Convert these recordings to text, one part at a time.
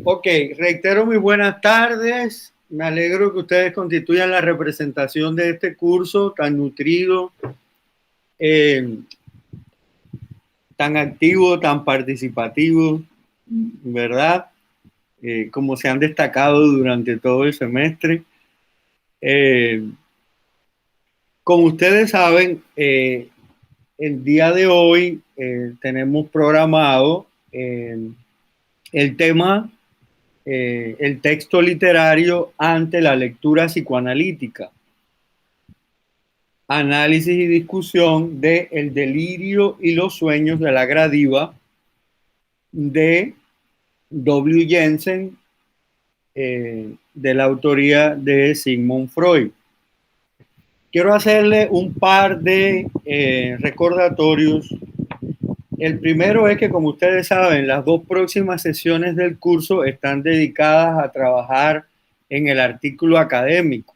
Ok, reitero mis buenas tardes. Me alegro que ustedes constituyan la representación de este curso tan nutrido, eh, tan activo, tan participativo, ¿verdad? Como se han destacado durante todo el semestre. Eh, Como ustedes saben, el día de hoy tenemos programado el tema, el texto literario ante la lectura psicoanalítica. Análisis y discusión de El delirio y los sueños de la Gradiva de W. Jensen, de la autoría de Sigmund Freud. Quiero hacerle un par de recordatorios. El primero es que, como ustedes saben, las dos próximas sesiones del curso están dedicadas a trabajar en el artículo académico,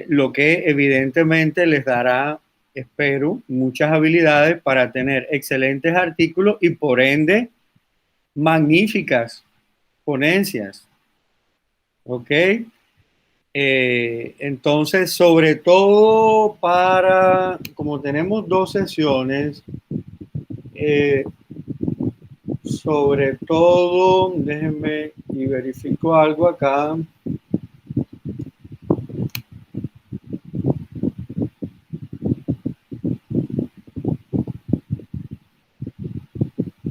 lo que evidentemente les dará, espero, muchas habilidades para tener excelentes artículos y por ende magníficas ponencias. ¿Ok? Entonces, sobre todo para, como tenemos dos sesiones, eh, sobre todo, déjenme y verifico algo acá.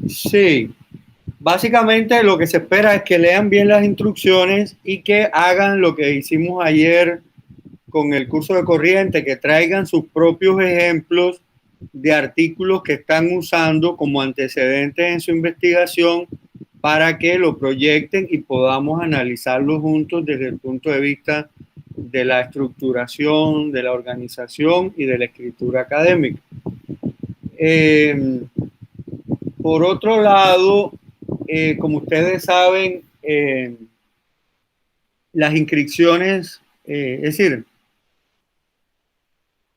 Sí, básicamente lo que se espera es que lean bien las instrucciones y que hagan lo que hicimos ayer con el curso de corriente, que traigan sus propios ejemplos de artículos que están usando como antecedentes en su investigación para que lo proyecten y podamos analizarlo juntos desde el punto de vista de la estructuración, de la organización y de la escritura académica. Por otro lado, como ustedes saben, las inscripciones, es decir,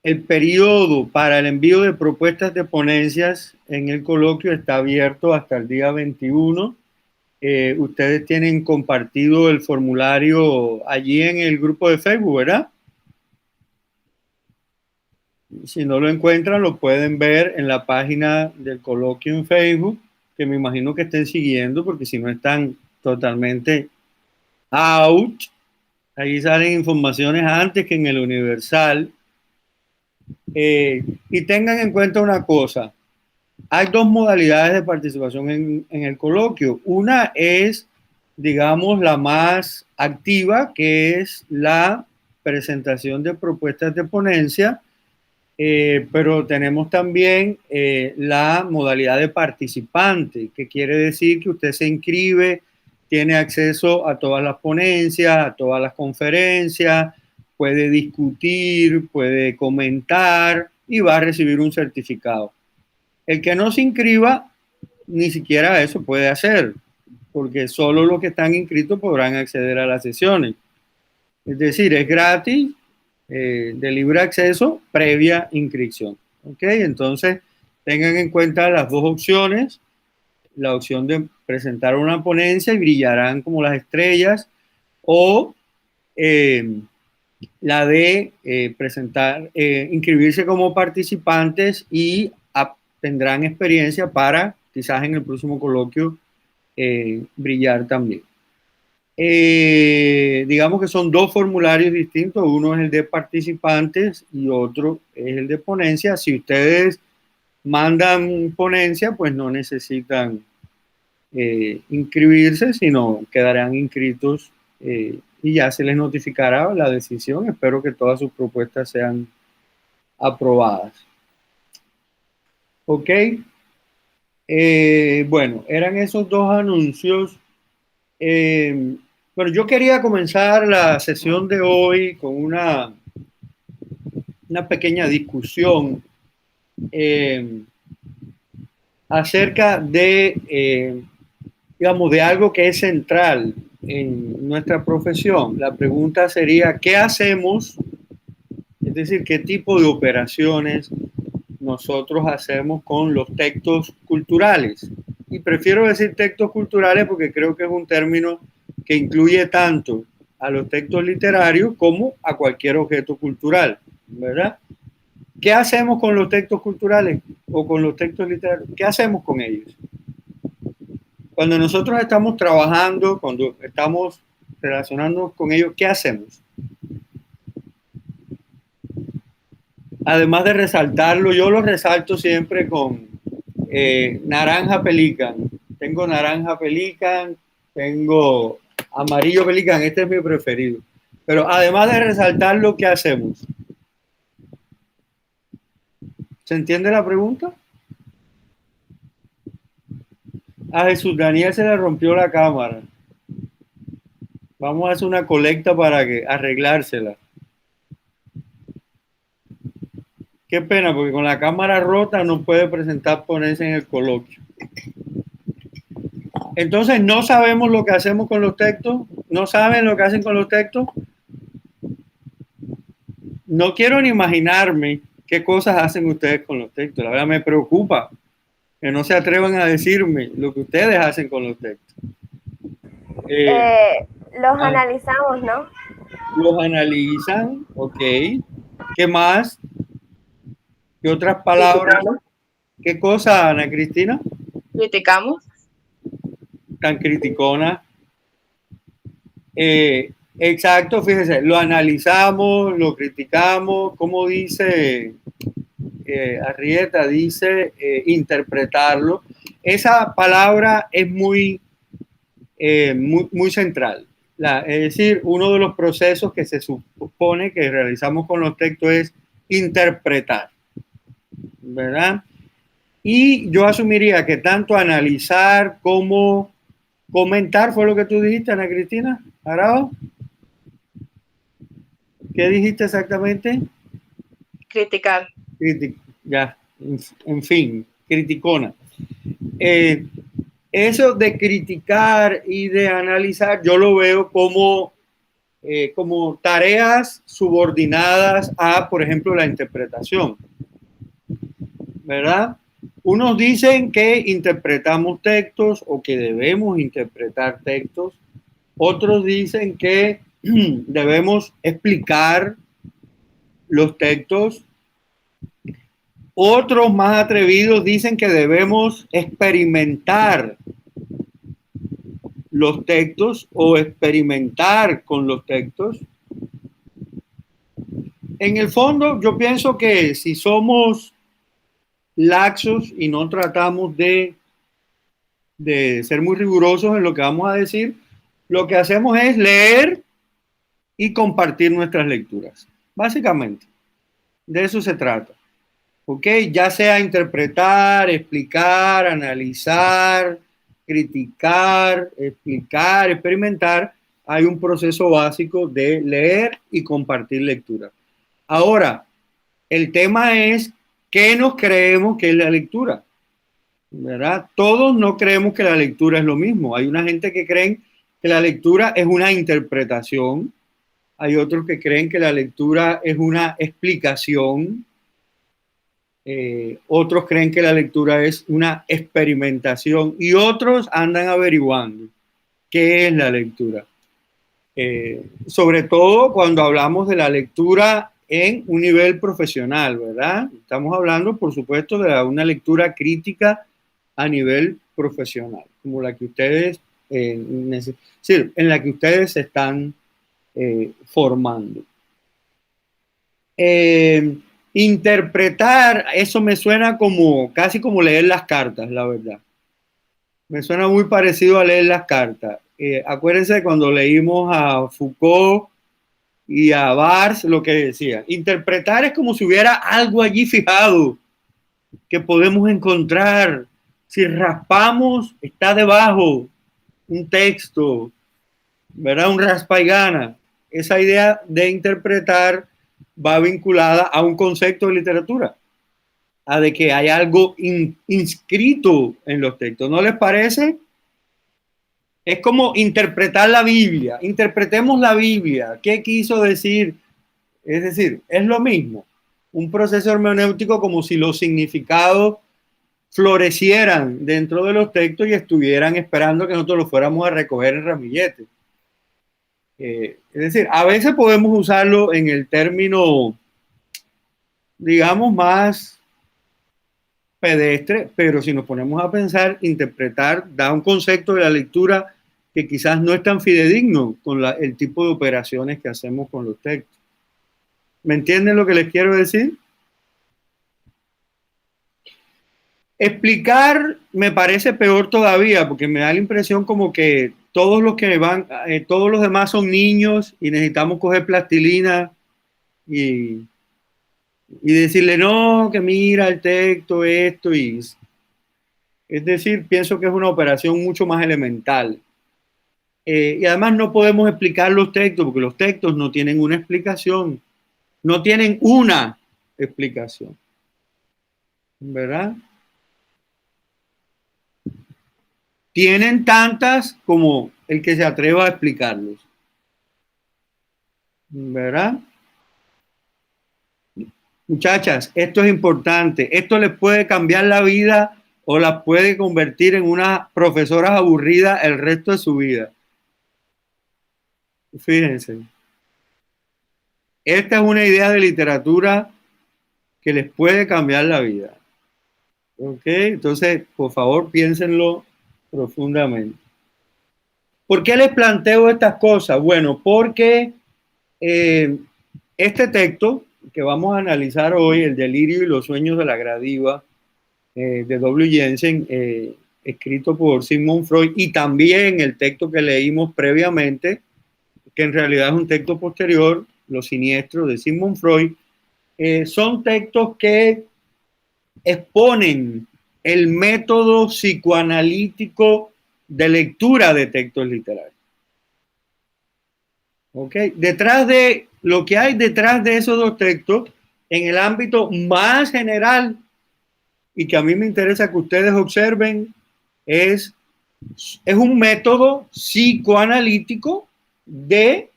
el periodo para el envío de propuestas de ponencias en el coloquio está abierto hasta el día 21. Ustedes tienen compartido el formulario allí en el grupo de Facebook, ¿verdad? Si no lo encuentran, lo pueden ver en la página del coloquio en Facebook, que me imagino que estén siguiendo, porque si no están totalmente out. Ahí salen informaciones antes que en el Universal. Y tengan en cuenta una cosa. Hay dos modalidades de participación en el coloquio. Una es, digamos, la más activa, que es la presentación de propuestas de ponencia, pero tenemos también la modalidad de participante, que quiere decir que usted se inscribe, tiene acceso a todas las ponencias, a todas las conferencias, puede discutir, puede comentar y va a recibir un certificado. El que no se inscriba, ni siquiera eso puede hacer, porque solo los que están inscritos podrán acceder a las sesiones. Es decir, es gratis, de libre acceso, previa inscripción. ¿Ok? Entonces, tengan en cuenta las dos opciones, la opción de presentar una ponencia y brillarán como las estrellas, o la de inscribirse como participantes y tendrán experiencia para quizás en el próximo coloquio brillar también. Digamos que son dos formularios distintos, uno es el de participantes y otro es el de ponencia. Si ustedes mandan ponencia, pues no necesitan inscribirse, sino quedarán inscritos y ya se les notificará la decisión. Espero que todas sus propuestas sean aprobadas. Ok. Bueno, eran esos dos anuncios. Bueno, yo quería comenzar la sesión de hoy con una pequeña discusión acerca digamos, de algo que es central en nuestra profesión. La pregunta sería, ¿qué hacemos? Es decir, ¿qué tipo de operaciones nosotros hacemos con los textos culturales? y prefiero decir textos culturales porque creo que es un término que incluye tanto a los textos literarios como a cualquier objeto cultural, ¿verdad? ¿Qué hacemos con los textos culturales o con los textos literarios? ¿Qué hacemos con ellos? Cuando nosotros estamos trabajando, cuando estamos relacionándonos con ellos, ¿qué hacemos? Además de resaltarlo, yo lo resalto siempre con naranja pelican. Tengo naranja pelican, tengo amarillo pelican, este es mi preferido. Pero además de resaltarlo, ¿qué hacemos? ¿Se entiende la pregunta? A Jesús Daniel se le rompió la cámara. Vamos a hacer una colecta para que arreglársela. Qué pena, porque con la cámara rota no puede presentar ponerse en el coloquio. Entonces, no sabemos lo que hacemos con los textos. No saben lo que hacen con los textos. No quiero ni imaginarme qué cosas hacen ustedes con los textos. La verdad me preocupa que no se atrevan a decirme lo que ustedes hacen con los textos. Los analizamos, ¿no? Los analizan, ok. ¿Qué más? ¿Qué otras palabras? ¿Qué cosa, Ana Cristina? Criticamos. Tan criticona. Exacto, fíjese, lo analizamos, lo criticamos, como dice Arrieta, dice interpretarlo. Esa palabra es muy central. Es decir, uno de los procesos que se supone que realizamos con los textos es interpretar, ¿verdad? Y yo asumiría que tanto analizar como comentar fue lo que tú dijiste, Ana Cristina Arao. ¿Qué dijiste exactamente? Criticar. Ya, en fin, criticona. Eso de criticar y de analizar, yo lo veo como tareas subordinadas a, por ejemplo, la interpretación, ¿verdad? Unos dicen que interpretamos textos o que debemos interpretar textos. Otros dicen que debemos explicar los textos. Otros más atrevidos dicen que debemos experimentar los textos o experimentar con los textos. En el fondo, yo pienso que si somos laxos y no tratamos de ser muy rigurosos en lo que vamos a decir, lo que hacemos es leer y compartir nuestras lecturas. Básicamente, de eso se trata. ¿Ok? Ya sea interpretar, explicar, analizar, criticar, explicar, experimentar, hay un proceso básico de leer y compartir lectura. Ahora, el tema es ¿qué nos creemos que es la lectura? ¿Verdad? Todos no creemos que la lectura es lo mismo. Hay una gente que creen que la lectura es una interpretación. Hay otros que creen que la lectura es una explicación. Otros creen que la lectura es una experimentación y otros andan averiguando qué es la lectura. Sobre todo cuando hablamos de la lectura en un nivel profesional, ¿verdad? Estamos hablando, por supuesto, de una lectura crítica a nivel profesional, como la que ustedes, en la que ustedes se están formando. Interpretar, eso me suena como casi como leer las cartas, la verdad. Me suena muy parecido a leer las cartas. Acuérdense cuando leímos a Foucault y a Bars lo que decía. Interpretar es como si hubiera algo allí fijado que podemos encontrar. Si raspamos, está debajo un texto, ¿verdad? Un raspa y gana. Esa idea de interpretar va vinculada a un concepto de literatura, a de que hay algo inscrito en los textos. ¿No les parece? Es como interpretar la Biblia. Interpretemos la Biblia. ¿Qué quiso decir? Es decir, es lo mismo. Un proceso hermenéutico como si los significados florecieran dentro de los textos y estuvieran esperando que nosotros los fuéramos a recoger en ramilletes. Es decir, a veces podemos usarlo en el término, digamos, más pedestre, pero si nos ponemos a pensar, interpretar, da un concepto de la lectura que quizás no es tan fidedigno con el tipo de operaciones que hacemos con los textos. ¿Me entienden lo que les quiero decir? Explicar me parece peor todavía, porque me da la impresión como que todos los que van, todos los demás son niños y necesitamos coger plastilina y decirle, no, que mira el texto, esto, y es decir, pienso que es una operación mucho más elemental. Y además no podemos explicar los textos, porque los textos no tienen una explicación, no tienen una explicación, ¿verdad? Tienen tantas como el que se atreva a explicarlos, ¿verdad? Muchachas, esto es importante. Esto les puede cambiar la vida o las puede convertir en unas profesoras aburridas el resto de su vida. Fíjense. Esta es una idea de literatura que les puede cambiar la vida. ¿Ok? Entonces, por favor, piénsenlo profundamente. ¿Por qué les planteo estas cosas? Bueno, porque este texto que vamos a analizar hoy, El delirio y los sueños de la gradiva, de W. Jensen, escrito por Sigmund Freud, y también el texto que leímos previamente, que en realidad es un texto posterior, Los siniestros de Sigmund Freud, son textos que exponen el método psicoanalítico de lectura de textos literarios. ¿Ok? Detrás de lo que hay detrás de esos dos textos, en el ámbito más general, y que a mí me interesa que ustedes observen, es un método psicoanalítico de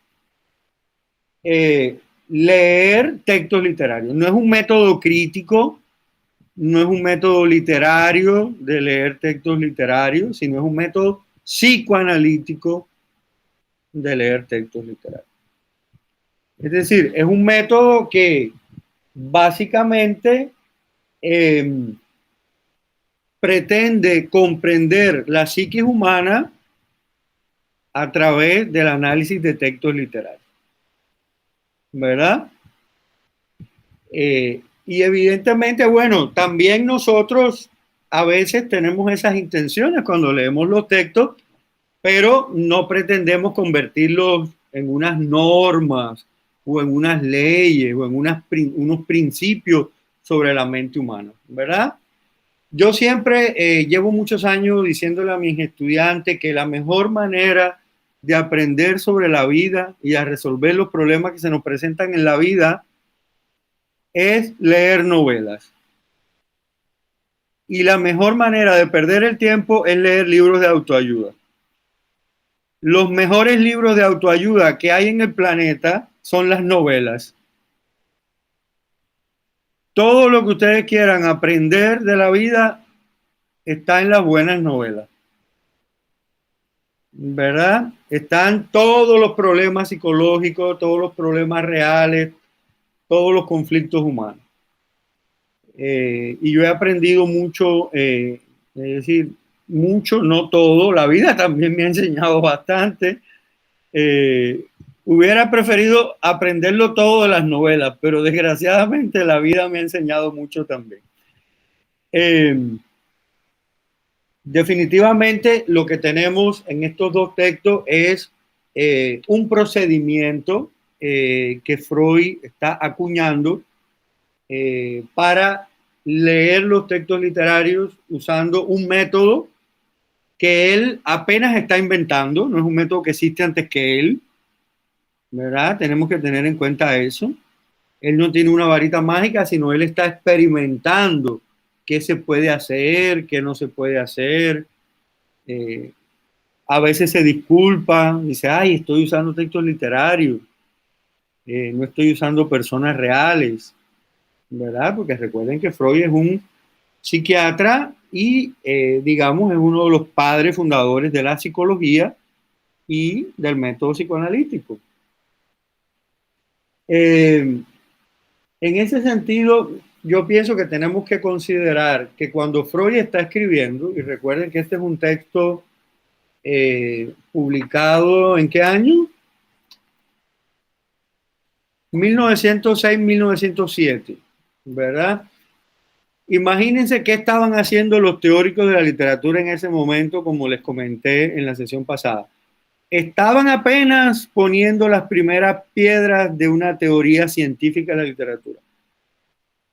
leer textos literarios. No es un método crítico, no es un método literario de leer textos literarios, sino es un método psicoanalítico de leer textos literarios. Es decir, es un método que básicamente pretende comprender la psiquis humana a través del análisis de textos literarios, ¿verdad? Y evidentemente, bueno, también nosotros a veces tenemos esas intenciones cuando leemos los textos, pero no pretendemos convertirlos en unas normas o en unas leyes o en unos principios sobre la mente humana, ¿verdad? Yo siempre llevo muchos años diciéndole a mis estudiantes que la mejor manera de aprender sobre la vida y a resolver los problemas que se nos presentan en la vida es leer novelas. Y la mejor manera de perder el tiempo es leer libros de autoayuda. Los mejores libros de autoayuda que hay en el planeta son las novelas. Todo lo que ustedes quieran aprender de la vida está en las buenas novelas, ¿verdad? Están todos los problemas psicológicos, todos los problemas reales, todos los conflictos humanos. Y yo he aprendido mucho, es decir, mucho, no todo, la vida también me ha enseñado bastante. Hubiera preferido aprenderlo todo de las novelas, pero desgraciadamente la vida me ha enseñado mucho también. Definitivamente lo que tenemos en estos dos textos es un procedimiento que Freud está acuñando para leer los textos literarios usando un método que él apenas está inventando, no es un método que existe antes que él, ¿verdad? Tenemos que tener en cuenta eso. Él no tiene una varita mágica, sino él está experimentando qué se puede hacer, qué no se puede hacer. A veces se disculpa, dice, ay, estoy usando textos literarios, no estoy usando personas reales, ¿verdad? Porque recuerden que Freud es un psiquiatra y, digamos, es uno de los padres fundadores de la psicología y del método psicoanalítico. En ese sentido, yo pienso que tenemos que considerar que cuando Freud está escribiendo, y recuerden que este es un texto publicado ¿en qué año? 1906-1907, ¿verdad? Imagínense qué estaban haciendo los teóricos de la literatura en ese momento, como les comenté en la sesión pasada. Estaban apenas poniendo las primeras piedras de una teoría científica de la literatura.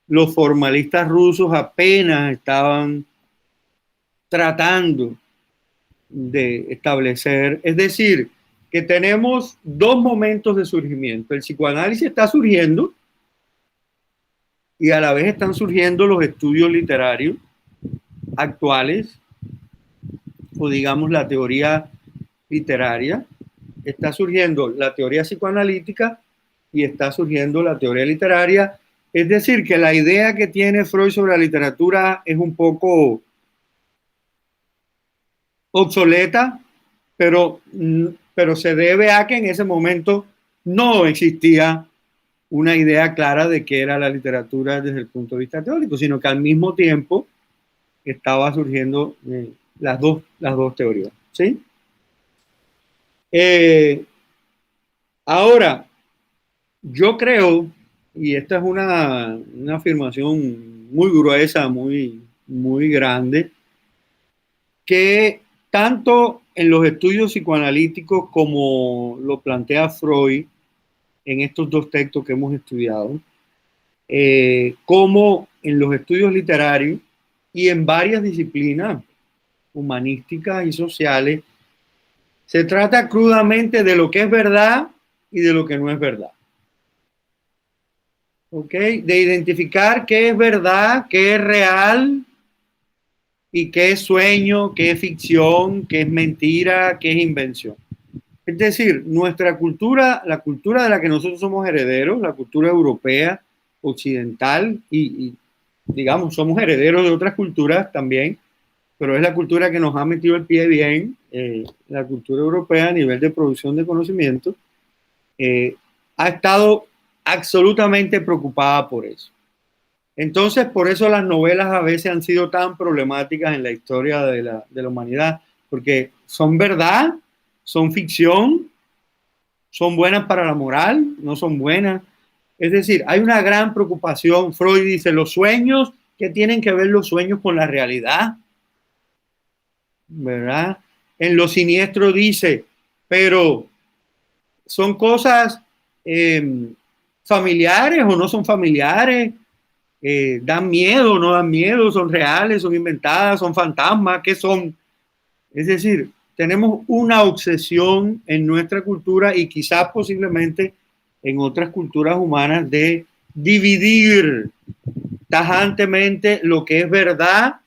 Los formalistas rusos apenas estaban tratando de establecer, es decir, que tenemos dos momentos de surgimiento. El psicoanálisis está surgiendo y a la vez están surgiendo los estudios literarios actuales, o digamos la teoría literaria. Está surgiendo la teoría psicoanalítica y está surgiendo la teoría literaria. Es decir, que la idea que tiene Freud sobre la literatura es un poco obsoleta, pero se debe a que en ese momento no existía una idea clara de qué era la literatura desde el punto de vista teórico, sino que al mismo tiempo estaba surgiendo las dos teorías, ¿sí? Ahora, yo creo, y esta es una afirmación muy gruesa, muy grande, que tanto en los estudios psicoanalíticos como lo plantea Freud en estos dos textos que hemos estudiado, como en los estudios literarios y en varias disciplinas humanísticas y sociales, se trata crudamente de lo que es verdad y de lo que no es verdad. ¿Ok? De identificar qué es verdad, qué es real y qué es sueño, qué es ficción, qué es mentira, qué es invención. Es decir, nuestra cultura, la cultura de la que nosotros somos herederos, la cultura europea, occidental, y digamos, somos herederos de otras culturas también, pero es la cultura que nos ha metido el pie bien, la cultura europea a nivel de producción de conocimiento, ha estado absolutamente preocupada por eso. Entonces, por eso las novelas a veces han sido tan problemáticas en la historia de la humanidad, porque son verdad, son ficción, son buenas para la moral, no son buenas. Es decir, hay una gran preocupación. Freud dice, los sueños, ¿qué tienen que ver los sueños con la realidad? ¿Verdad? En Lo Siniestro dice, pero son cosas familiares o no son familiares, dan miedo o no dan miedo, son reales, son inventadas, son fantasmas, ¿qué son? Es decir, tenemos una obsesión en nuestra cultura y quizás posiblemente en otras culturas humanas de dividir tajantemente lo que es verdad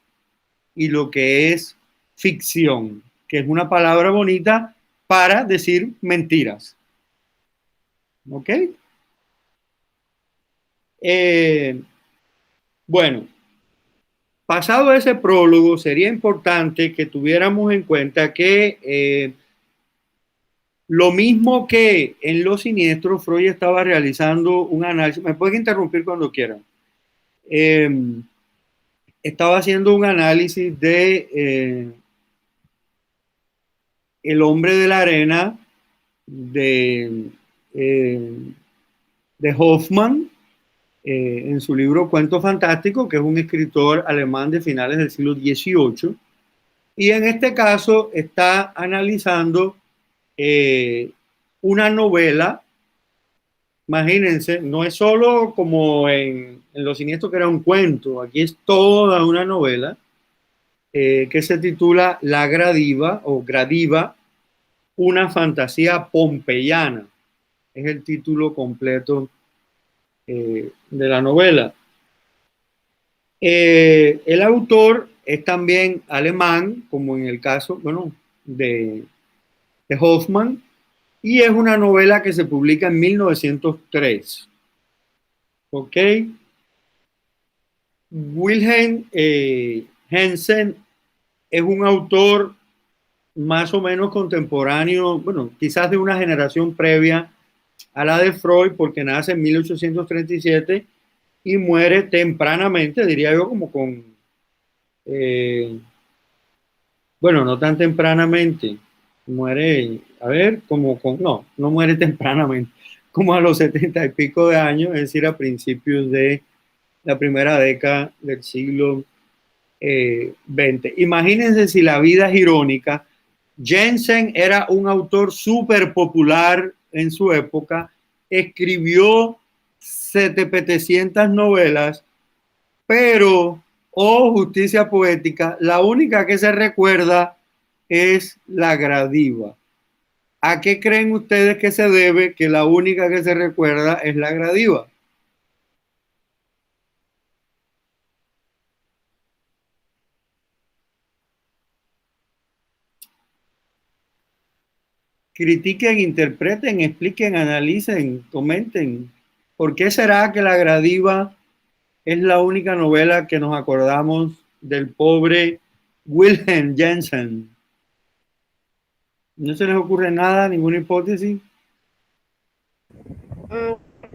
y lo que es ficción, que es una palabra bonita para decir mentiras. ¿Ok? Bueno, pasado ese prólogo, sería importante que tuviéramos en cuenta que lo mismo que en Los Siniestros, Freud estaba realizando un análisis, me pueden interrumpir cuando quieran, estaba haciendo un análisis de El hombre de la arena de Hoffmann, en su libro Cuento Fantástico, que es un escritor alemán de finales del siglo XVIII, y en este caso está analizando una novela. Imagínense, no es solo como en Los Siniestros, que era un cuento, aquí es toda una novela que se titula La Gradiva o Gradiva, una fantasía pompeyana. Es el título completo de la novela. El autor es también alemán, como en el caso, bueno, de Hoffmann, y es una novela que se publica en 1903. ¿Ok? Wilhelm Jensen es un autor más o menos contemporáneo, bueno, quizás de una generación previa a la de Freud, porque nace en 1837 y muere tempranamente, diría yo, como con, bueno, no tan tempranamente, muere, a ver, como con, no muere tempranamente, como a los 70 y pico de años, es decir, a principios de la primera década del siglo XX. Imagínense si la vida es irónica. Jensen era un autor súper popular en su época, escribió 700 novelas, pero, oh justicia poética, la única que se recuerda es La Gradiva. ¿A qué creen ustedes que se debe que la única que se recuerda es La Gradiva? Critiquen, interpreten, expliquen, analicen, comenten. ¿Por qué será que La Gradiva es la única novela que nos acordamos del pobre Wilhelm Jensen? ¿No se les ocurre nada, ninguna hipótesis?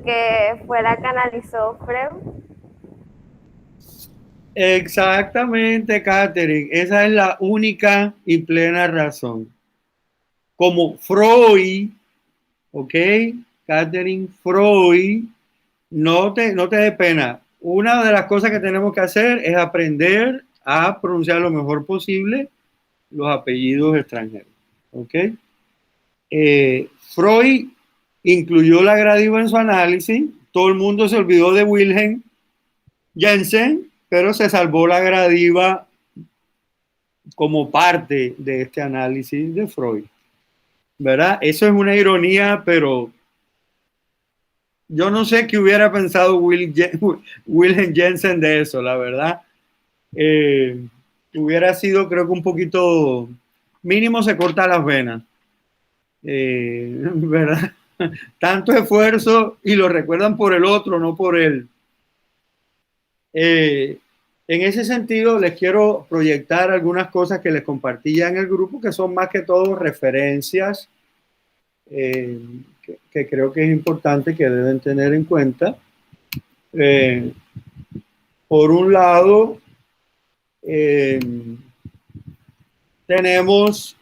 Que fue la que analizó Freud. Exactamente, Catherine. Esa es la única y plena razón. Como Freud, ¿ok? Catherine, Freud, no te dé pena. Una de las cosas que tenemos que hacer es aprender a pronunciar lo mejor posible los apellidos extranjeros, ¿ok? Freud incluyó la gradiva en su análisis. Todo el mundo se olvidó de Wilhelm Jensen, pero se salvó la gradiva como parte de este análisis de Freud, ¿verdad? Eso es una ironía, pero yo no sé qué hubiera pensado Wilhelm Jensen de eso, la verdad. Hubiera sido, creo que un poquito, mínimo se corta las venas, ¿verdad? Tanto esfuerzo y lo recuerdan por el otro, no por él. En ese sentido, les quiero proyectar algunas cosas que les compartí ya en el grupo, que son más que todo referencias que creo que es importante que deben tener en cuenta. Por un lado, tenemos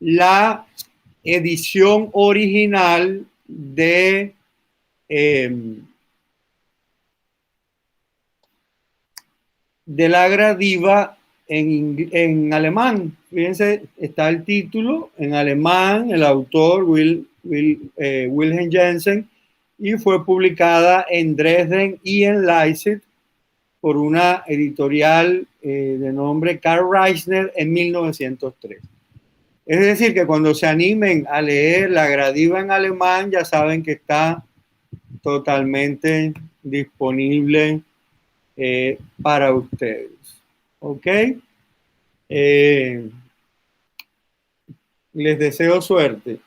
la edición original de la gradiva en alemán. Fíjense, está el título en alemán, el autor Wilhelm Jensen, y fue publicada en Dresden y en Leipzig por una editorial de nombre Karl Reisner en 1903. Es decir, que cuando se animen a leer la gradiva en alemán, ya saben que está totalmente disponible para ustedes. ¿Ok? Les deseo suerte.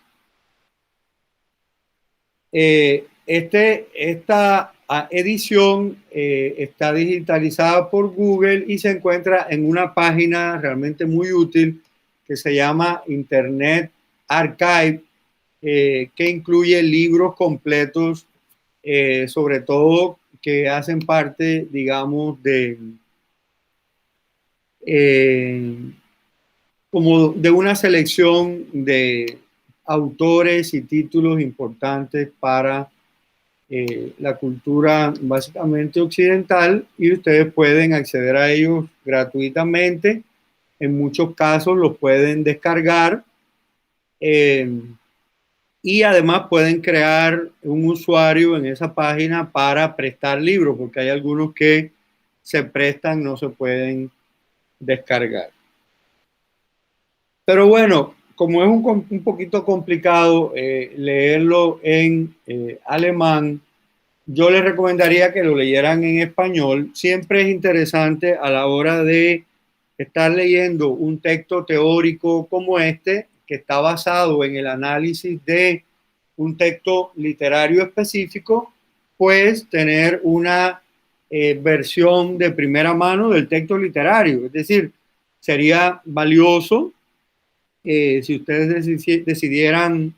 Esta edición está digitalizada por Google y se encuentra en una página realmente muy útil que se llama Internet Archive, que incluye libros completos, sobre todo que hacen parte, digamos, de como de una selección de autores y títulos importantes para la cultura básicamente occidental, y ustedes pueden acceder a ellos gratuitamente. En muchos casos los pueden descargar y además pueden crear un usuario en esa página para prestar libros, porque hay algunos que se prestan, no se pueden descargar. Pero bueno, como es un poquito complicado leerlo en alemán, yo les recomendaría que lo leyeran en español. Siempre es interesante a la hora de estar leyendo un texto teórico como este, que está basado en el análisis de un texto literario específico, pues tener una versión de primera mano del texto literario. Es decir, sería valioso si ustedes decidieran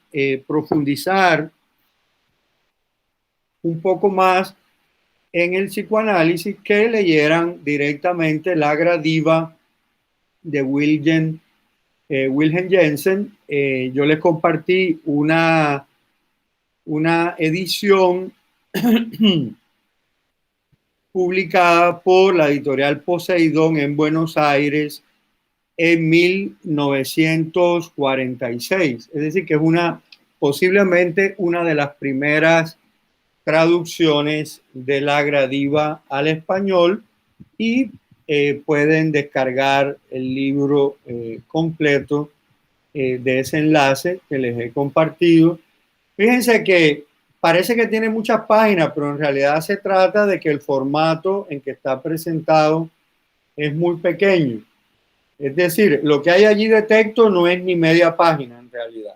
profundizar un poco más en el psicoanálisis, que leyeran directamente La Gradiva de Wilhelm Jensen. Yo les compartí una edición publicada por la editorial Poseidón en Buenos Aires en 1946. Es decir, que es posiblemente una de las primeras traducciones de La Gradiva al español, y pueden descargar el libro completo de ese enlace que les he compartido. Fíjense que parece que tiene muchas páginas, pero en realidad se trata de que el formato en que está presentado es muy pequeño. Es decir, lo que hay allí de texto no es ni media página en realidad.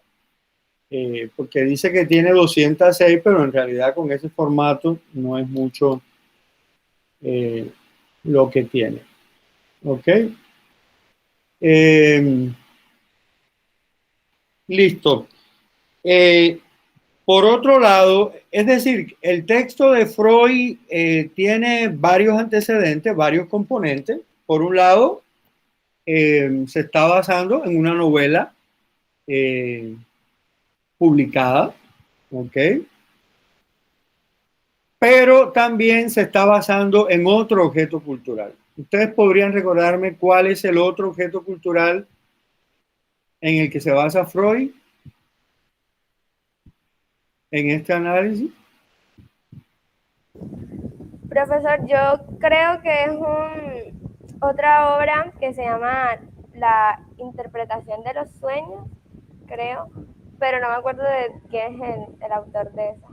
Porque dice que tiene 206, pero en realidad con ese formato no es mucho lo que tiene. ¿Ok? Listo. Por otro lado, es decir, el texto de Freud tiene varios antecedentes, varios componentes. Por un lado, se está basando en una novela publicada, ¿ok? Pero también se está basando en otro objeto cultural. ¿Ustedes podrían recordarme cuál es el otro objeto cultural en el que se basa Freud en este análisis? Profesor, yo creo que es otra obra que se llama La interpretación de los sueños, creo, pero no me acuerdo de quién es el autor de esa.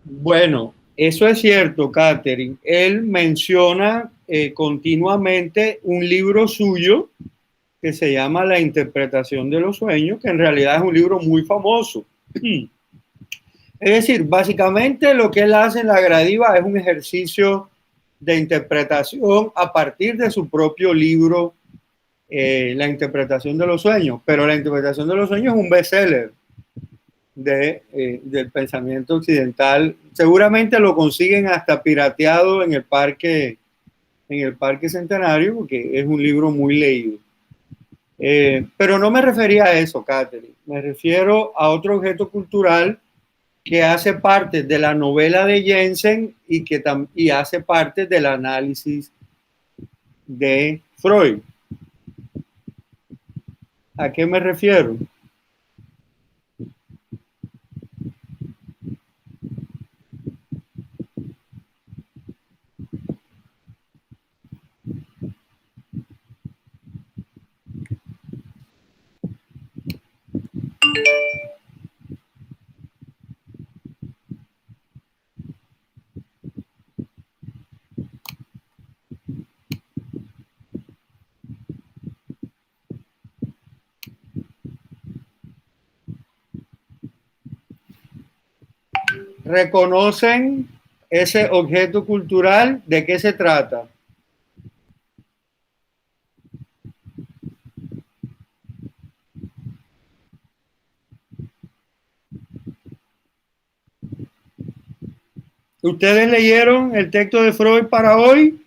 Bueno, eso es cierto, Catherine. Él menciona continuamente un libro suyo que se llama La interpretación de los sueños, que en realidad es un libro muy famoso. Es decir, básicamente lo que él hace en La Gradiva es un ejercicio de interpretación a partir de su propio libro, La interpretación de los sueños. Pero La interpretación de los sueños es un bestseller del pensamiento occidental. Seguramente lo consiguen hasta pirateado en el Parque Centenario, porque es un libro muy leído. Pero no me refería a eso, Catherine. Me refiero a otro objeto cultural que hace parte de la novela de Jensen y hace parte del análisis de Freud. ¿A qué me refiero? ¿Reconocen ese objeto cultural? ¿De qué se trata? ¿Ustedes leyeron el texto de Freud para hoy?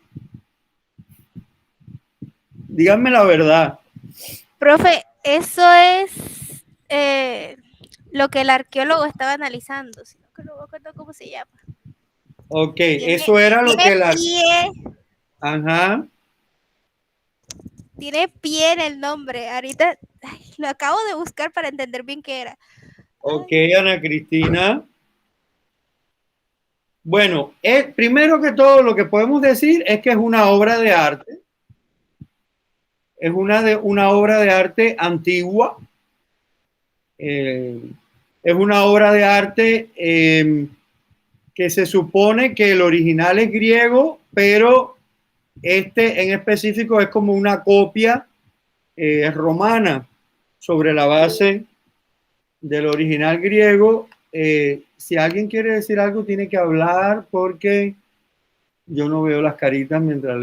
Díganme la verdad. Profe, eso es lo que el arqueólogo estaba analizando, si no que no me acuerdo cómo se llama. Ok, eso era lo que la... Ajá. Tiene pie en el nombre. Ahorita lo acabo de buscar para entender bien qué era. Ok, Ana Cristina. Bueno, primero que todo lo que podemos decir es que es una obra de arte. Es una obra de arte antigua. Es una obra de arte que se supone que el original es griego, pero este en específico es como una copia romana sobre la base del original griego. Si alguien quiere decir algo, tiene que hablar porque Yo no veo las caritas mientras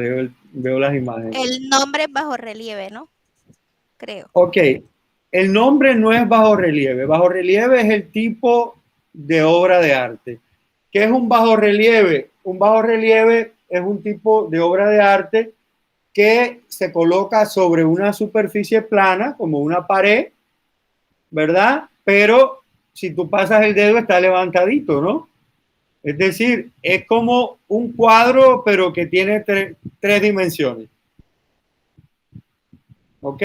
veo las imágenes. El nombre es bajo relieve, ¿no? Creo. Ok, el nombre no es bajo relieve. Bajo relieve es el tipo de obra de arte. ¿Qué es un bajo relieve? Un bajo relieve es un tipo de obra de arte que se coloca sobre una superficie plana, como una pared, ¿verdad? Pero si tú pasas el dedo está levantadito, ¿no? Es decir, es como un cuadro, pero que tiene tres dimensiones. ¿Ok?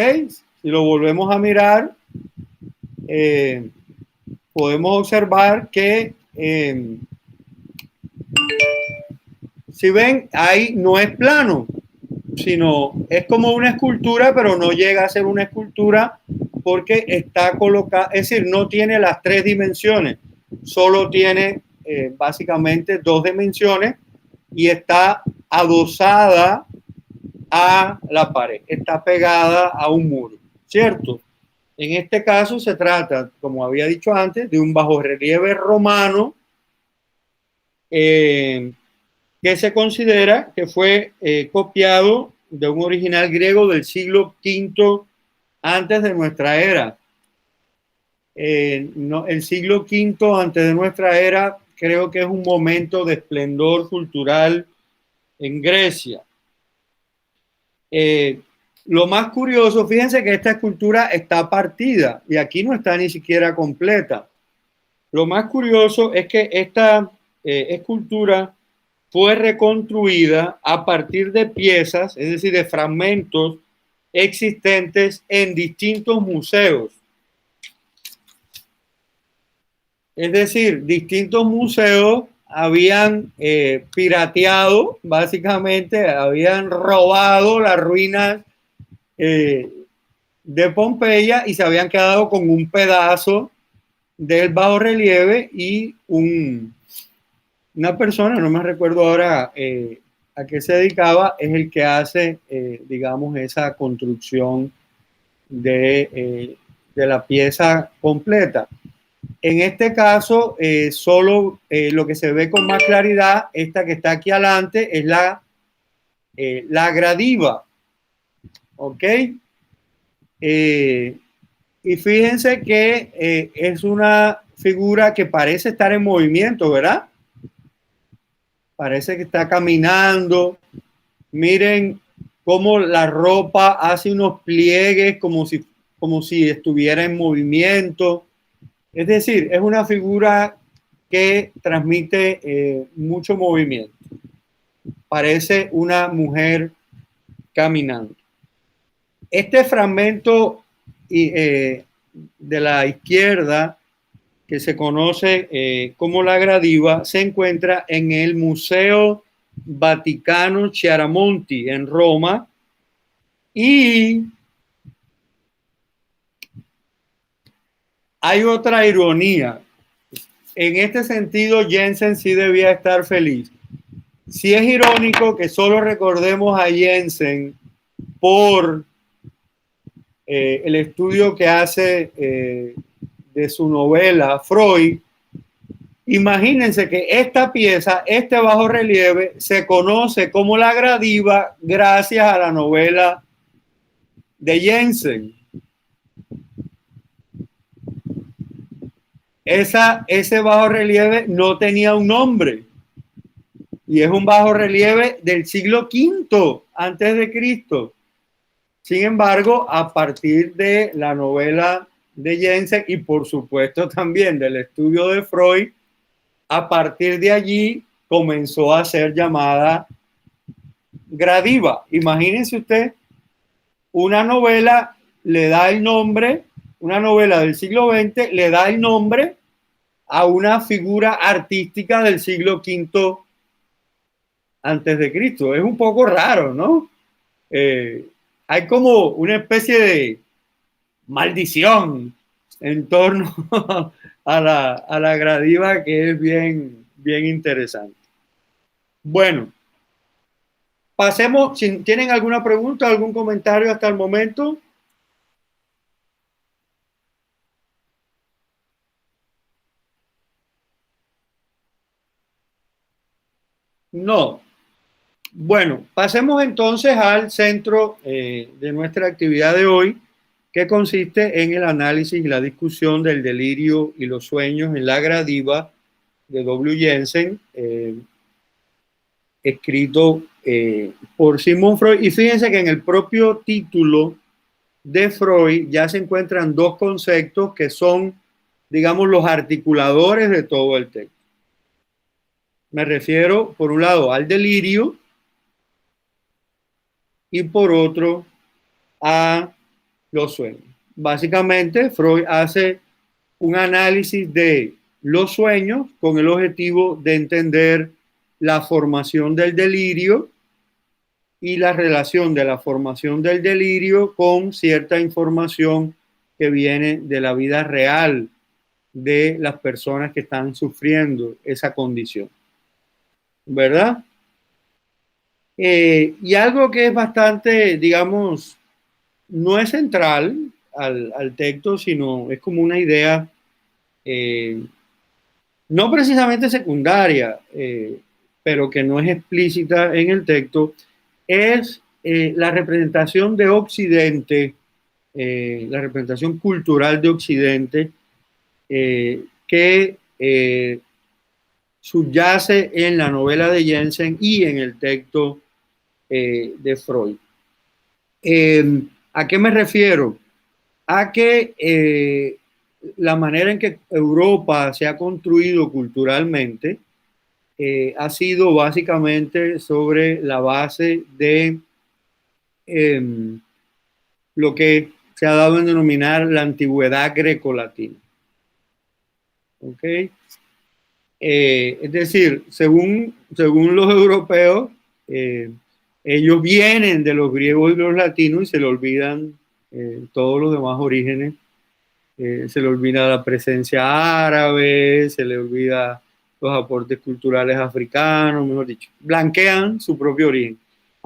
Si lo volvemos a mirar, podemos observar que, si ven, ahí no es plano, sino es como una escultura, pero no llega a ser una escultura porque está colocada, es decir, no tiene las tres dimensiones, solo tiene básicamente dos dimensiones y está adosada a la pared, está pegada a un muro, ¿cierto? En este caso se trata, como había dicho antes, de un bajorrelieve romano que se considera que fue copiado de un original griego del siglo V antes de nuestra era. No, el siglo V antes de nuestra era creo que es un momento de esplendor cultural en Grecia. Lo más curioso, fíjense que esta escultura está partida y aquí no está ni siquiera completa. Lo más curioso es que esta escultura fue reconstruida a partir de piezas, es decir, de fragmentos existentes en distintos museos. Es decir, distintos museos habían pirateado, básicamente, habían robado las ruinas de Pompeya y se habían quedado con un pedazo del bajorrelieve y una persona, no me recuerdo ahora a qué se dedicaba, es el que hace, digamos, esa construcción de la pieza completa. En este caso, solo lo que se ve con más claridad, esta que está aquí adelante, es la gradiva. ¿Ok? Y fíjense que es una figura que parece estar en movimiento, ¿verdad? Parece que está caminando. Miren cómo la ropa hace unos pliegues como si estuviera en movimiento. Es decir, es una figura que transmite mucho movimiento. Parece una mujer caminando. Este fragmento de la izquierda, que se conoce como la gradiva, se encuentra en el Museo Vaticano Chiaramonti en Roma y hay otra ironía. En este sentido, Jensen sí debía estar feliz. Sí es irónico que solo recordemos a Jensen por el estudio que hace de su novela Freud. Imagínense que esta pieza, este bajorrelieve, se conoce como la gradiva gracias a la novela de Jensen. Ese bajorrelieve no tenía un nombre y es un bajorrelieve del siglo V antes de Cristo. Sin embargo, a partir de la novela de Jensen y por supuesto también del estudio de Freud, a partir de allí comenzó a ser llamada gradiva. Imagínense usted, una novela le da el nombre, una novela del siglo XX le da el nombre a una figura artística del siglo V antes de Cristo. Es un poco raro, ¿no? Hay como una especie de maldición en torno a la gradiva que es bien, bien interesante. Bueno, pasemos, si tienen alguna pregunta, algún comentario hasta el momento. No, Bueno, pasemos entonces al centro de nuestra actividad de hoy, que consiste en el análisis y la discusión del delirio y los sueños en la gradiva de W. Jensen, escrito por Sigmund Freud. Y fíjense que en el propio título de Freud ya se encuentran dos conceptos que son, digamos, los articuladores de todo el texto. Me refiero, por un lado, al delirio y por otro, a los sueños. Básicamente, Freud hace un análisis de los sueños con el objetivo de entender la formación del delirio y la relación de la formación del delirio con cierta información que viene de la vida real de las personas que están sufriendo esa condición. ¿Verdad? Y algo que es bastante, digamos, no es central al texto, sino es como una idea no precisamente secundaria, pero que no es explícita en el texto, es la representación de Occidente, la representación cultural de Occidente, que subyace en la novela de Jensen y en el texto de Freud. ¿A qué me refiero? A que la manera en que Europa se ha construido culturalmente ha sido básicamente sobre la base de lo que se ha dado en denominar la antigüedad grecolatina. ¿Ok? Es decir, según los europeos, ellos vienen de los griegos y los latinos y se le olvidan todos los demás orígenes. Se le olvida la presencia árabe, se le olvida los aportes culturales africanos, mejor dicho, blanquean su propio origen.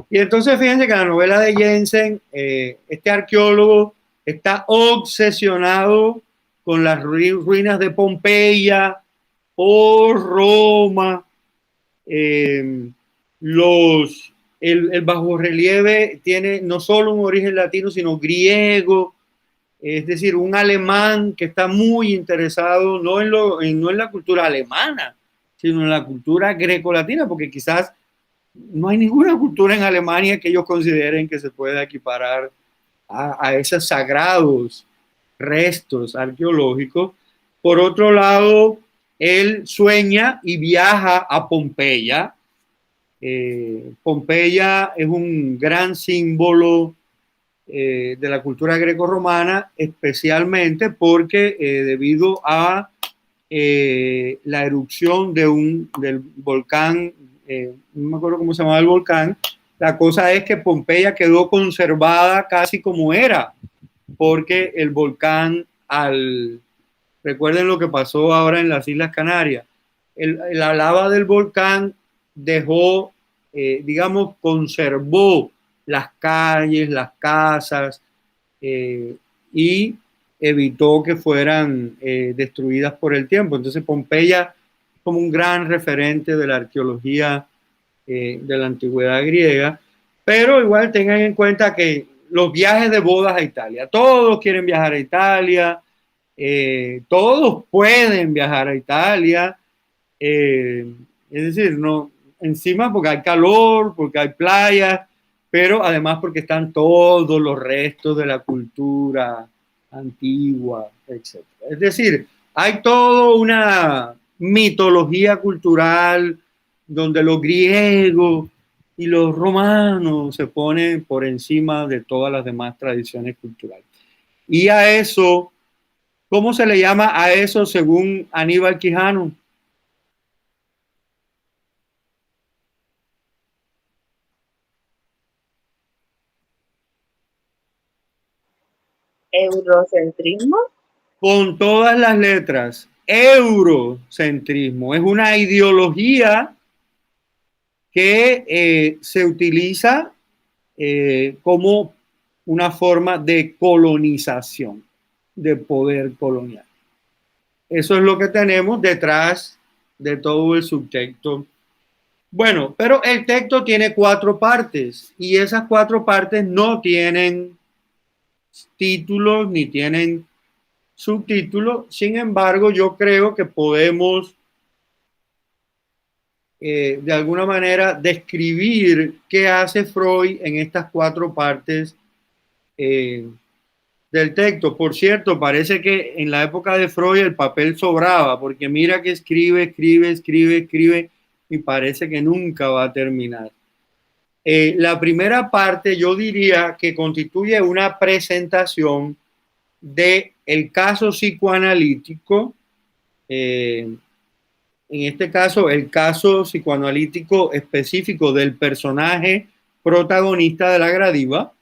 Y entonces fíjense que en la novela de Jensen, este arqueólogo está obsesionado con las ruinas de Pompeya o Roma. El bajorrelieve tiene no solo un origen latino, sino griego. Es decir, un alemán que está muy interesado no en la cultura alemana, sino en la cultura grecolatina, porque quizás no hay ninguna cultura en Alemania que ellos consideren que se pueda equiparar a esos sagrados restos arqueológicos. Por otro lado, él sueña y viaja a Pompeya. Pompeya es un gran símbolo de la cultura grecorromana, especialmente porque debido a la erupción del volcán, no me acuerdo cómo se llamaba el volcán, la cosa es que Pompeya quedó conservada casi como era, porque el volcán, recuerden lo que pasó ahora en las Islas Canarias, la lava del volcán dejó, digamos, conservó las calles, las casas, y evitó que fueran destruidas por el tiempo. Entonces Pompeya es como un gran referente de la arqueología de la antigüedad griega, pero igual tengan en cuenta que los viajes de bodas a Italia, todos quieren viajar a Italia, todos pueden viajar a Italia, es decir, no, encima porque hay calor, porque hay playas, pero además porque están todos los restos de la cultura antigua, etc. Es decir, hay toda una mitología cultural donde los griegos y los romanos se ponen por encima de todas las demás tradiciones culturales. Y a eso, ¿cómo se le llama a eso según Aníbal Quijano? Eurocentrismo. Con todas las letras, eurocentrismo. Es una ideología que se utiliza como una forma de colonización, de poder colonial. Eso es lo que tenemos detrás de todo el subtexto Bueno, pero el texto tiene 4 partes y esas 4 partes no tienen títulos ni tienen subtítulos. Sin embargo, yo creo que podemos de alguna manera describir qué hace Freud en estas 4 partes del texto. Por cierto, parece que en la época de Freud el papel sobraba, porque mira que escribe y parece que nunca va a terminar. La primera parte yo diría que constituye una presentación del caso psicoanalítico, en este caso el caso psicoanalítico específico del personaje protagonista de la Gradiva,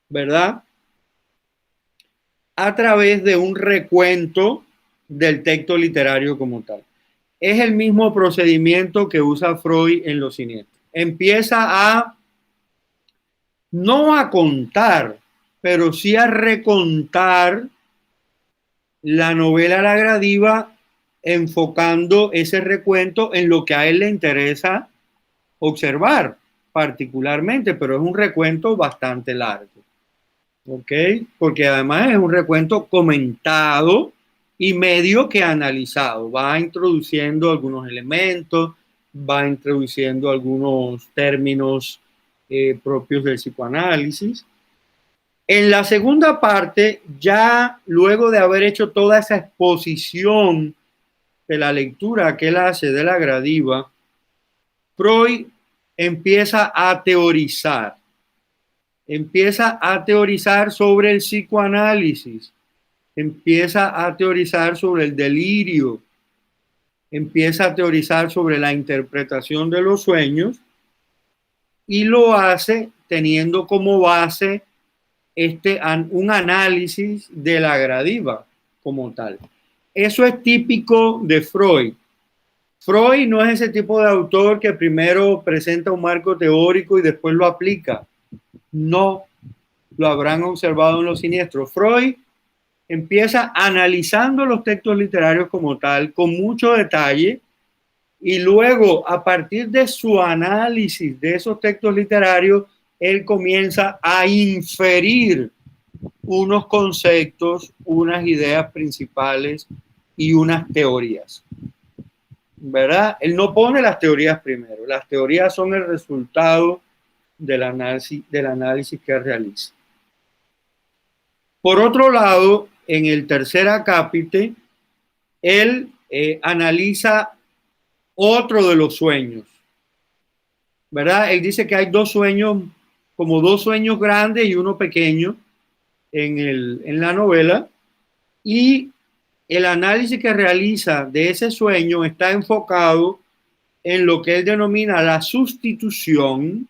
¿verdad? A través de un recuento del texto literario como tal. Es el mismo procedimiento que usa Freud en Los Siniestros. Empieza no a contar, pero sí a recontar la novela La Gradiva, enfocando ese recuento en lo que a él le interesa observar particularmente, pero es un recuento bastante largo. ¿Ok? Porque además es un recuento comentado y medio que analizado. Va introduciendo algunos elementos, va introduciendo algunos términos propios del psicoanálisis. En la segunda parte, ya luego de haber hecho toda esa exposición de la lectura que él hace de la Gradiva, Freud empieza a teorizar sobre el psicoanálisis, empieza a teorizar sobre el delirio, empieza a teorizar sobre la interpretación de los sueños y lo hace teniendo como base un análisis de la Gradiva como tal. Eso es típico de Freud. Freud no es ese tipo de autor que primero presenta un marco teórico y después lo aplica. No, lo habrán observado en Los Siniestros. Freud empieza analizando los textos literarios como tal, con mucho detalle, y luego, a partir de su análisis de esos textos literarios, él comienza a inferir unos conceptos, unas ideas principales y unas teorías, ¿verdad? Él no pone las teorías primero, las teorías son el resultado del análisis que realiza. Por otro lado, en el tercer acápite, él analiza otro de los sueños, ¿verdad? Él dice que hay 2 sueños, como 2 sueños grandes y uno pequeño en la novela, y el análisis que realiza de ese sueño está enfocado en lo que él denomina la sustitución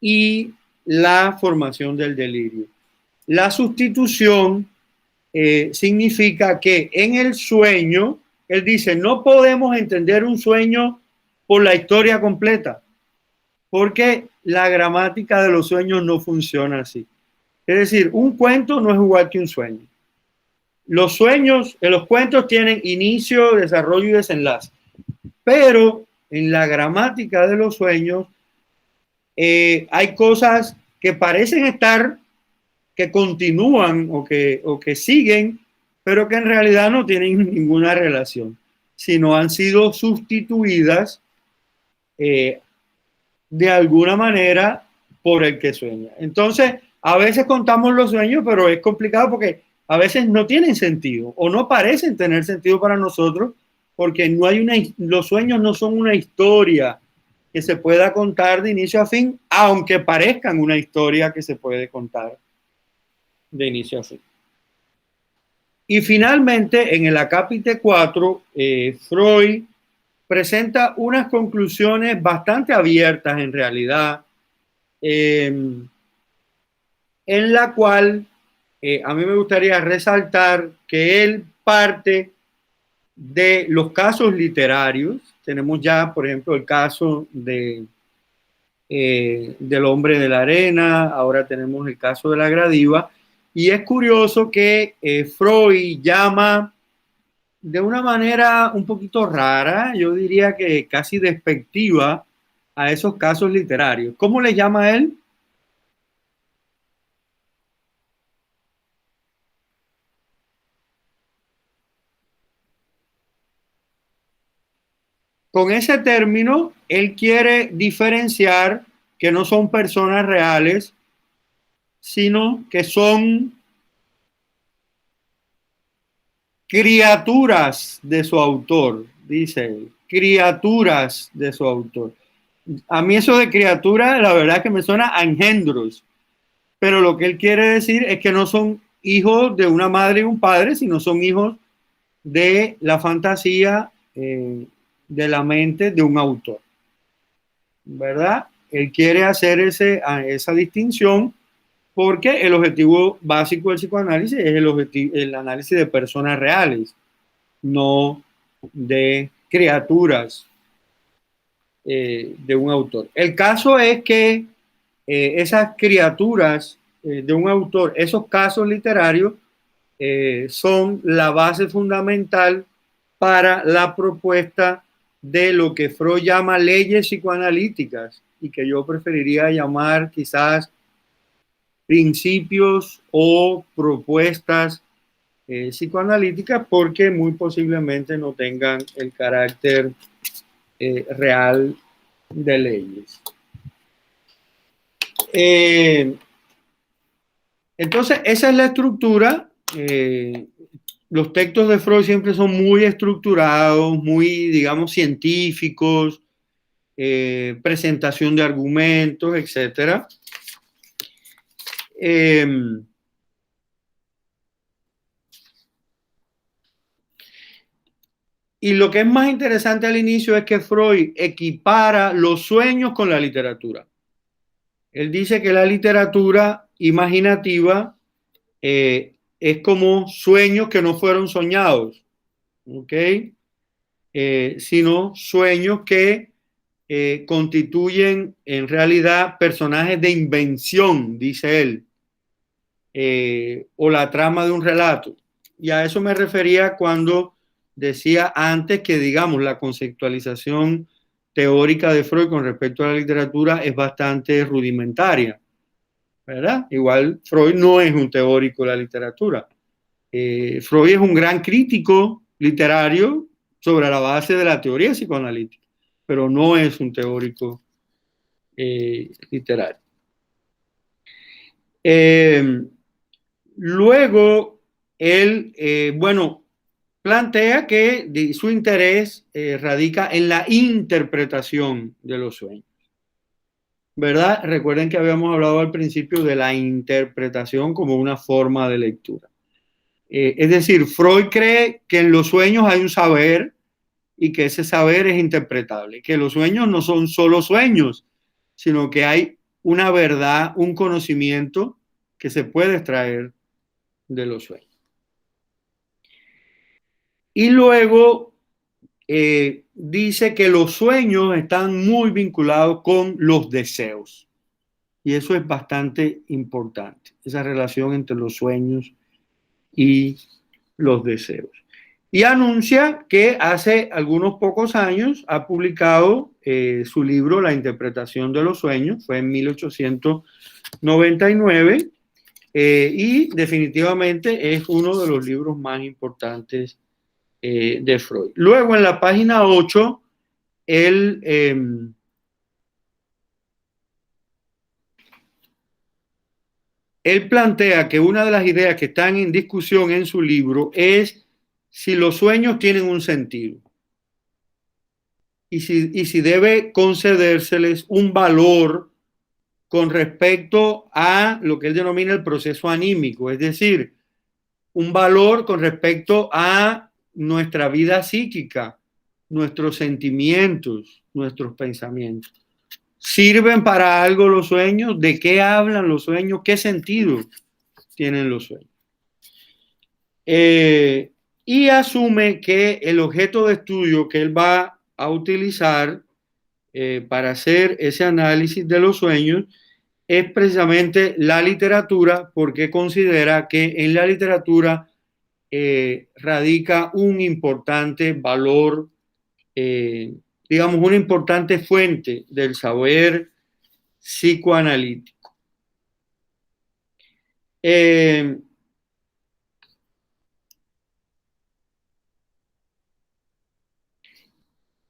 y la formación del delirio. La sustitución significa que en el sueño, él dice, no podemos entender un sueño por la historia completa, porque la gramática de los sueños no funciona así. Es decir, un cuento no es igual que un sueño. Los sueños, los cuentos tienen inicio, desarrollo y desenlace, pero en la gramática de los sueños hay cosas que parecen estar, que continúan o que siguen, pero que en realidad no tienen ninguna relación, sino han sido sustituidas de alguna manera por el que sueña. Entonces, a veces contamos los sueños, pero es complicado porque a veces no tienen sentido o no parecen tener sentido para nosotros, porque no hay los sueños no son una historia que se pueda contar de inicio a fin, aunque parezcan una historia que se puede contar de inicio a fin. Y finalmente, en el acápite 4, Freud presenta unas conclusiones bastante abiertas en realidad, en la cual a mí me gustaría resaltar que él parte de los casos literarios. Tenemos ya, por ejemplo, el caso del hombre de la arena, ahora tenemos el caso de la Gradiva, y es curioso que Freud llama de una manera un poquito rara, yo diría que casi despectiva, a esos casos literarios. ¿Cómo le llama él? Con ese término, él quiere diferenciar que no son personas reales, sino que son criaturas de su autor, dice él, criaturas de su autor. A mí eso de criatura, la verdad que me suena a engendros, pero lo que él quiere decir es que no son hijos de una madre y un padre, sino son hijos de la fantasía, de la mente de un autor, ¿verdad? Él quiere hacer esa distinción porque el objetivo básico del psicoanálisis es el análisis de personas reales, no de criaturas de un autor. El caso es que esas criaturas de un autor, esos casos literarios, son la base fundamental para la propuesta de lo que Freud llama leyes psicoanalíticas y que yo preferiría llamar quizás principios o propuestas psicoanalíticas, porque muy posiblemente no tengan el carácter real de leyes. Entonces, esa es la estructura. Los textos de Freud siempre son muy estructurados, muy, digamos, científicos, presentación de argumentos, etc. Y lo que es más interesante al inicio es que Freud equipara los sueños con la literatura. Él dice que la literatura imaginativa es como sueños que no fueron soñados, ¿ok? Sino sueños que constituyen en realidad personajes de invención, dice él, o la trama de un relato. Y a eso me refería cuando decía antes que, digamos, la conceptualización teórica de Freud con respecto a la literatura es bastante rudimentaria, ¿verdad? Igual Freud no es un teórico de la literatura. Freud es un gran crítico literario sobre la base de la teoría psicoanalítica, pero no es un teórico literario. Luego, él, bueno, plantea que su interés radica en la interpretación de los sueños, ¿verdad? Recuerden que habíamos hablado al principio de la interpretación como una forma de lectura. Es decir, Freud cree que en los sueños hay un saber y que ese saber es interpretable, que los sueños no son solo sueños, sino que hay una verdad, un conocimiento que se puede extraer de los sueños. Y luego dice que los sueños están muy vinculados con los deseos. Y eso es bastante importante, esa relación entre los sueños y los deseos. Y anuncia que hace algunos pocos años ha publicado su libro La interpretación de los sueños, fue en 1899, y definitivamente es uno de los libros más importantes de Freud. Luego en la página 8, él plantea que una de las ideas que están en discusión en su libro es si los sueños tienen un sentido y si debe concedérseles un valor con respecto a lo que él denomina el proceso anímico, es decir, un valor con respecto a nuestra vida psíquica, nuestros sentimientos, nuestros pensamientos. ¿Sirven para algo los sueños? ¿De qué hablan los sueños? ¿Qué sentido tienen los sueños? Y asume que el objeto de estudio que él va a utilizar para hacer ese análisis de los sueños es precisamente la literatura, porque considera que en la literatura radica un importante valor, digamos, una importante fuente del saber psicoanalítico.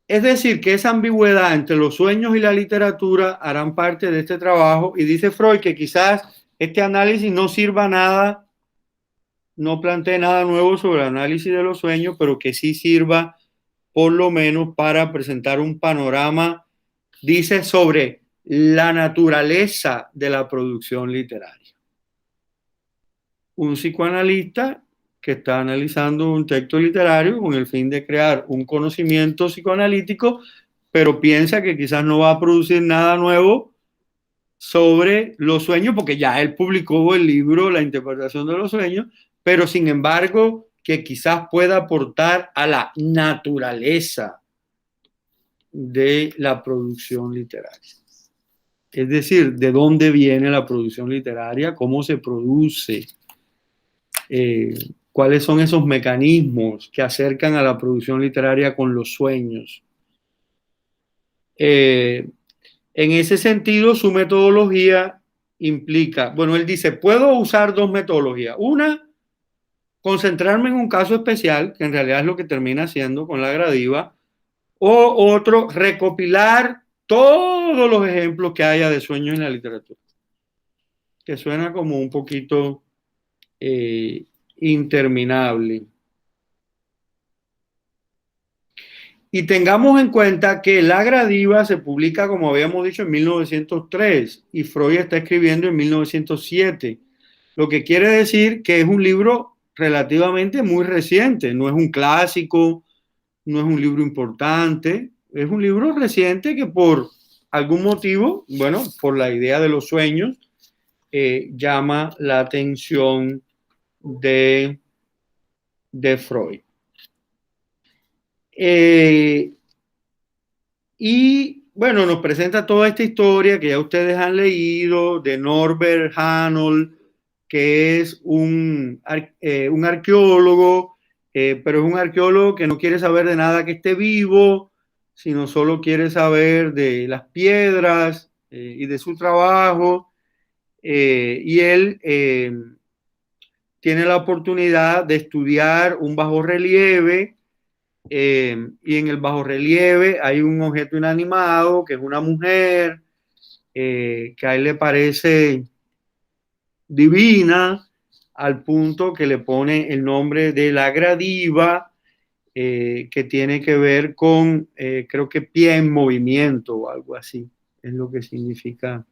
Es decir, que esa ambigüedad entre los sueños y la literatura harán parte de este trabajo, y dice Freud que quizás este análisis no sirva nada, no plantee nada nuevo sobre el análisis de los sueños, pero que sí sirva por lo menos para presentar un panorama, dice, sobre la naturaleza de la producción literaria. Un psicoanalista que está analizando un texto literario con el fin de crear un conocimiento psicoanalítico, pero piensa que quizás no va a producir nada nuevo sobre los sueños, porque ya él publicó el libro La interpretación de los sueños, pero sin embargo que quizás pueda aportar a la naturaleza de la producción literaria. Es decir, de dónde viene la producción literaria, cómo se produce, cuáles son esos mecanismos que acercan a la producción literaria con los sueños. En ese sentido, su metodología implica, bueno, él dice, puedo usar dos metodologías. Una, concentrarme en un caso especial, que en realidad es lo que termina haciendo con la gradiva, o otro, recopilar todos los ejemplos que haya de sueños en la literatura, que suena como un poquito interminable. Y tengamos en cuenta que la gradiva se publica, como habíamos dicho, en 1903 y Freud está escribiendo en 1907, lo que quiere decir que es un libro relativamente muy reciente, no es un clásico, no es un libro importante, es un libro reciente que por algún motivo, bueno, por la idea de los sueños, llama la atención de Freud. Y bueno, nos presenta toda esta historia que ya ustedes han leído de Norbert Hanold, que es un arqueólogo, pero es un arqueólogo que no quiere saber de nada que esté vivo, sino solo quiere saber de las piedras y de su trabajo. Y él tiene la oportunidad de estudiar un bajorrelieve, y en el bajorrelieve hay un objeto inanimado que es una mujer que a él le parece divina, al punto que le pone el nombre de la gradiva, que tiene que ver con, creo que pie en movimiento o algo así, es lo que significa.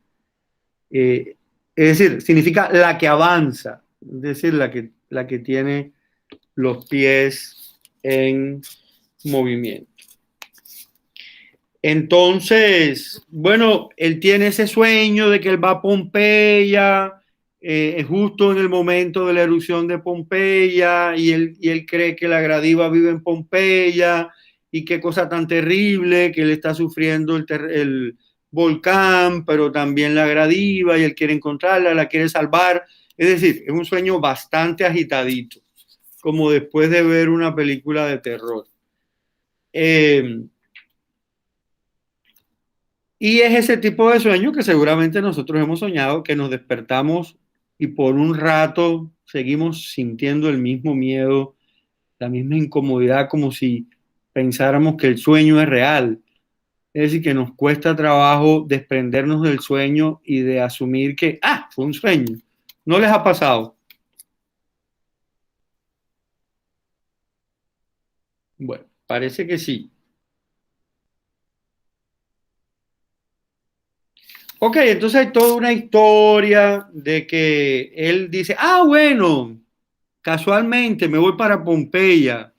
Es decir, significa la que avanza, es decir, la que tiene los pies en movimiento. Entonces, bueno, él tiene ese sueño de que él va a Pompeya, justo en el momento de la erupción de Pompeya, y él cree que la gradiva vive en Pompeya, y qué cosa tan terrible, que él está sufriendo el volcán, pero también la gradiva, y él quiere encontrarla, la quiere salvar. Es decir, es un sueño bastante agitadito, como después de ver una película de terror. Y es ese tipo de sueño que seguramente nosotros hemos soñado, que nos despertamos y por un rato seguimos sintiendo el mismo miedo, la misma incomodidad, como si pensáramos que el sueño es real. Es decir, que nos cuesta trabajo desprendernos del sueño y de asumir que, fue un sueño. ¿No les ha pasado? Bueno, parece que sí. Ok, entonces hay toda una historia de que él dice, bueno, casualmente me voy para Pompeya,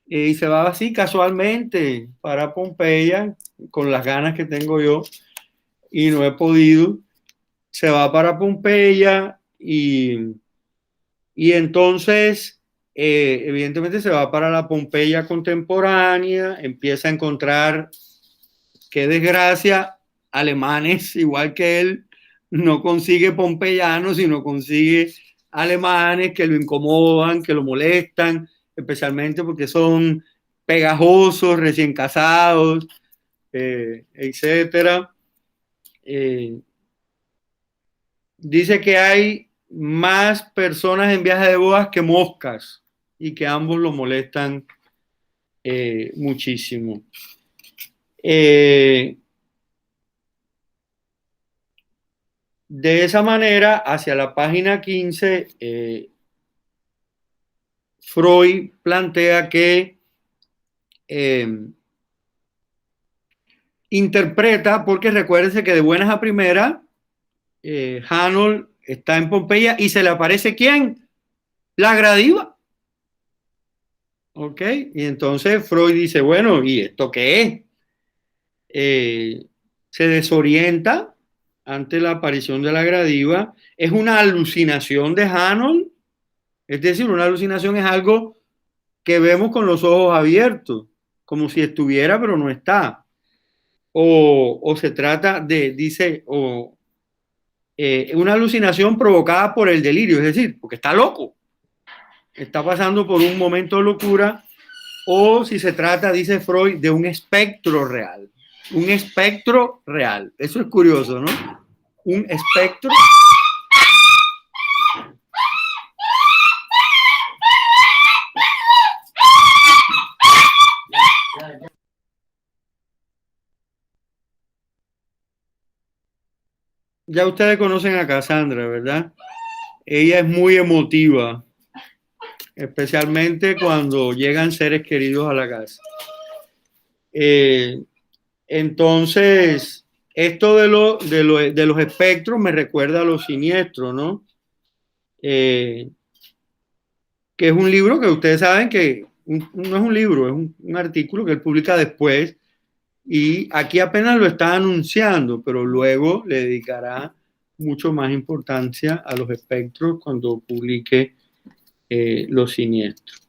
y se va así casualmente para Pompeya, con las ganas que tengo yo, y no he podido. Se va para Pompeya y entonces, evidentemente se va para la Pompeya contemporánea, empieza a encontrar, qué desgracia, alemanes igual que él, no consigue pompeyanos, sino consigue alemanes que lo incomodan, que lo molestan, especialmente porque son pegajosos, recién casados, etcétera. Dice que hay más personas en viaje de bodas que moscas y que ambos lo molestan muchísimo. De esa manera, hacia la página 15, Freud plantea que interpreta, porque recuérdense que de buenas a primeras, Hanold está en Pompeya y se le aparece ¿quién? La Gradiva. ¿Ok? Y entonces Freud dice, bueno, ¿y esto qué es? Se desorienta ante la aparición de la Gradiva. Es una alucinación de Hanold. Es decir, una alucinación es algo que vemos con los ojos abiertos, como si estuviera, pero no está. O se trata de, dice, una alucinación provocada por el delirio, es decir, porque está loco, está pasando por un momento de locura, o si se trata, dice Freud, de un espectro real. Un espectro real. Eso es curioso, ¿no? Un espectro. Ya ustedes conocen a Cassandra, ¿verdad? Ella es muy emotiva, especialmente cuando llegan seres queridos a la casa. Entonces, esto de los espectros me recuerda a Los Siniestros, ¿no? Que es un libro que ustedes saben que no es un libro, es un artículo que él publica después y aquí apenas lo está anunciando, pero luego le dedicará mucho más importancia a los espectros cuando publique Los Siniestros.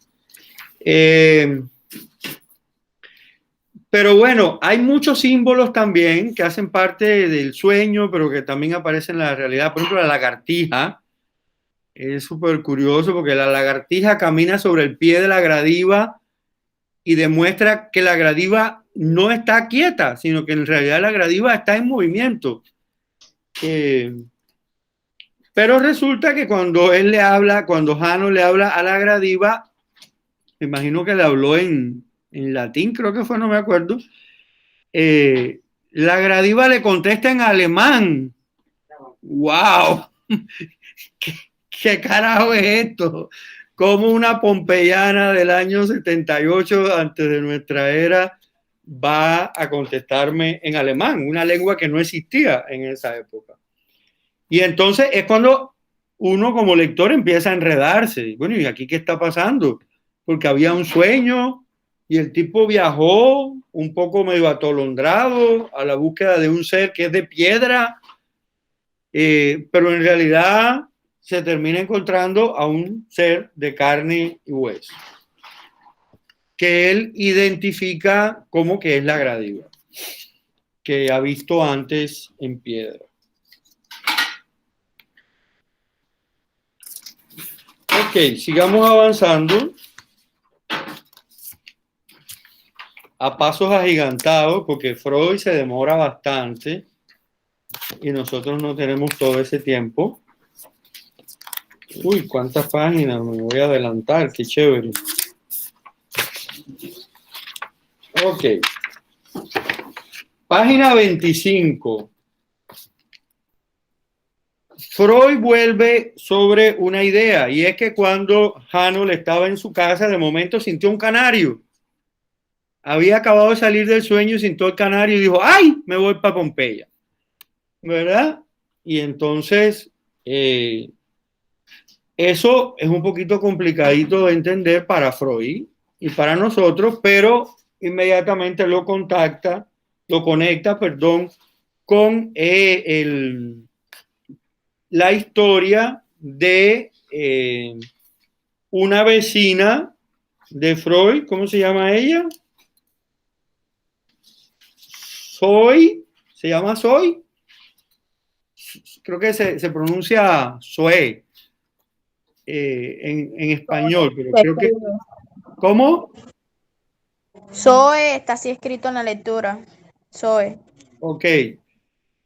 Pero bueno, hay muchos símbolos también que hacen parte del sueño, pero que también aparecen en la realidad. Por ejemplo, la lagartija. Es súper curioso porque la lagartija camina sobre el pie de la Gradiva y demuestra que la Gradiva no está quieta, sino que en realidad la Gradiva está en movimiento. Pero resulta que cuando él le habla, cuando Jano le habla a la Gradiva, me imagino que le habló en latín, creo que fue, no me acuerdo. La Gradiva le contesta en alemán. ¡Wow! ¿Qué carajo es esto? ¿Cómo una pompeyana del año 78 antes de nuestra era va a contestarme en alemán? Una lengua que no existía en esa época. Y entonces es cuando uno como lector empieza a enredarse. Bueno, ¿y aquí qué está pasando? Porque había un sueño y el tipo viajó un poco medio atolondrado a la búsqueda de un ser que es de piedra, pero en realidad se termina encontrando a un ser de carne y hueso, que él identifica como que es la Gradiva, que ha visto antes en piedra. Ok, sigamos avanzando a pasos agigantados, porque Freud se demora bastante y nosotros no tenemos todo ese tiempo. Uy, cuántas páginas, me voy a adelantar, qué chévere. Ok. Página 25. Freud vuelve sobre una idea, y es que cuando Hanold estaba en su casa, de momento sintió un canario. Había acabado de salir del sueño y sintió el canario y dijo, ¡ay! Me voy para Pompeya. ¿Verdad? Y entonces, eso es un poquito complicadito de entender para Freud y para nosotros, pero inmediatamente lo conecta, con la historia de una vecina de Freud. ¿Cómo se llama ella? ¿Se llama Zoe? Creo que se pronuncia Zoe. en español, pero creo que... ¿Cómo? Zoe está así escrito en la lectura. Zoe. Ok.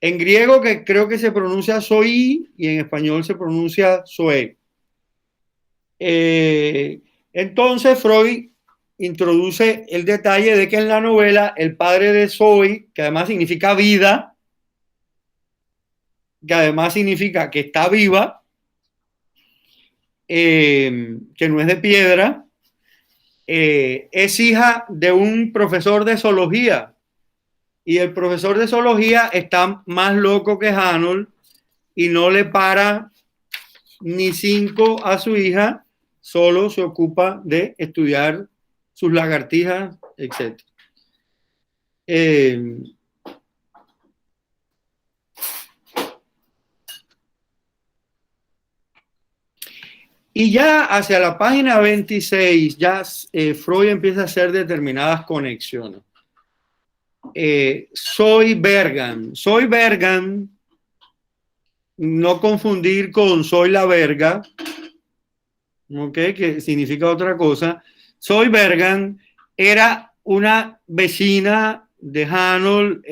En griego que creo que se pronuncia soy y en español se pronuncia zoe. Entonces Freud introduce el detalle de que en la novela el padre de Zoe, que además significa vida, que además significa que está viva, que no es de piedra, es hija de un profesor de zoología. Y el profesor de zoología está más loco que Hanold y no le para ni 5 a su hija, solo se ocupa de estudiar sus lagartijas, etc. Y ya hacia la página 26, ya Freud empieza a hacer determinadas conexiones. Soy Bergan, no confundir con soy la verga, ¿okay? Que significa otra cosa. Soy Bergan era una vecina de Hanold,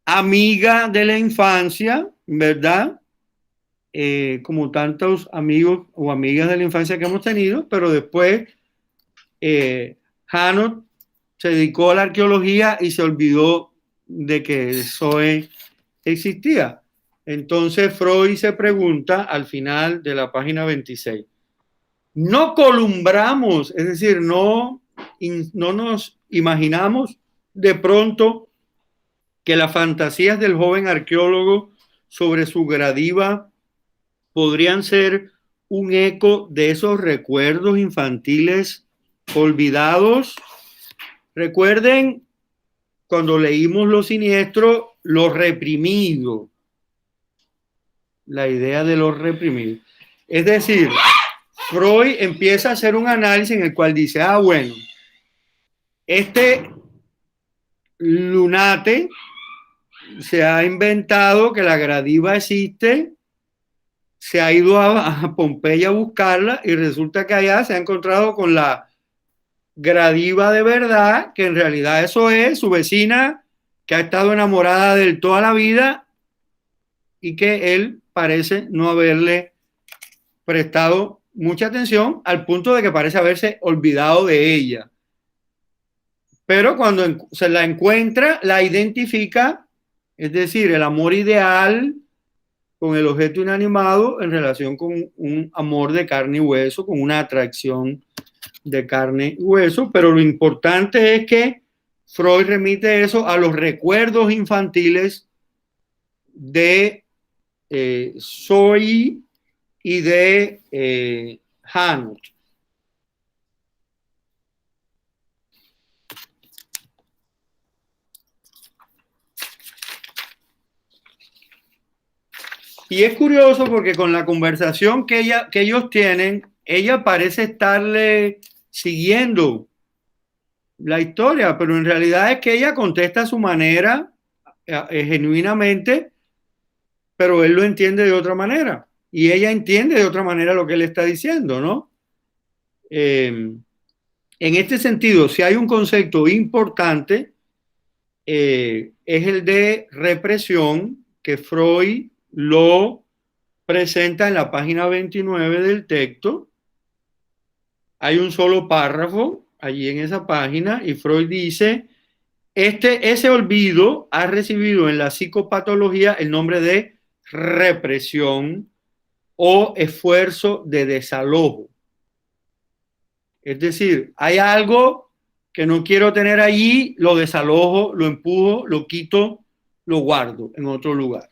amiga de la infancia, ¿verdad? Como tantos amigos o amigas de la infancia que hemos tenido, pero después Hanold se dedicó a la arqueología y se olvidó de que Zoe existía. Entonces Freud se pregunta al final de la página 26. No columbramos, es decir, no nos imaginamos de pronto que las fantasías del joven arqueólogo sobre su gradiva podrían ser un eco de esos recuerdos infantiles olvidados. Recuerden cuando leímos Lo Siniestro, lo reprimido, la idea de lo reprimido. Es decir, Freud empieza a hacer un análisis en el cual dice, bueno, este lunate se ha inventado que la gradiva existe, se ha ido a Pompeya a buscarla y resulta que allá se ha encontrado con la gradiva de verdad, que en realidad eso es su vecina que ha estado enamorada de él toda la vida y que él parece no haberle prestado mucha atención al punto de que parece haberse olvidado de ella. Pero cuando se la encuentra, la identifica, es decir, el amor ideal con el objeto inanimado en relación con un amor de carne y hueso, con una atracción de carne y hueso, pero lo importante es que Freud remite eso a los recuerdos infantiles de Zoe y de Hanold. Y es curioso porque con la conversación que ellos tienen, ella parece estarle siguiendo la historia, pero en realidad es que ella contesta a su manera, genuinamente, pero él lo entiende de otra manera y ella entiende de otra manera lo que él está diciendo, ¿no? En este sentido, si hay un concepto importante, es el de represión, que Freud lo presenta en la página 29 del texto. Hay un solo párrafo allí en esa página y Freud dice, ese olvido ha recibido en la psicopatología el nombre de represión o esfuerzo de desalojo. Es decir, hay algo que no quiero tener allí, lo desalojo, lo empujo, lo quito, lo guardo en otro lugar.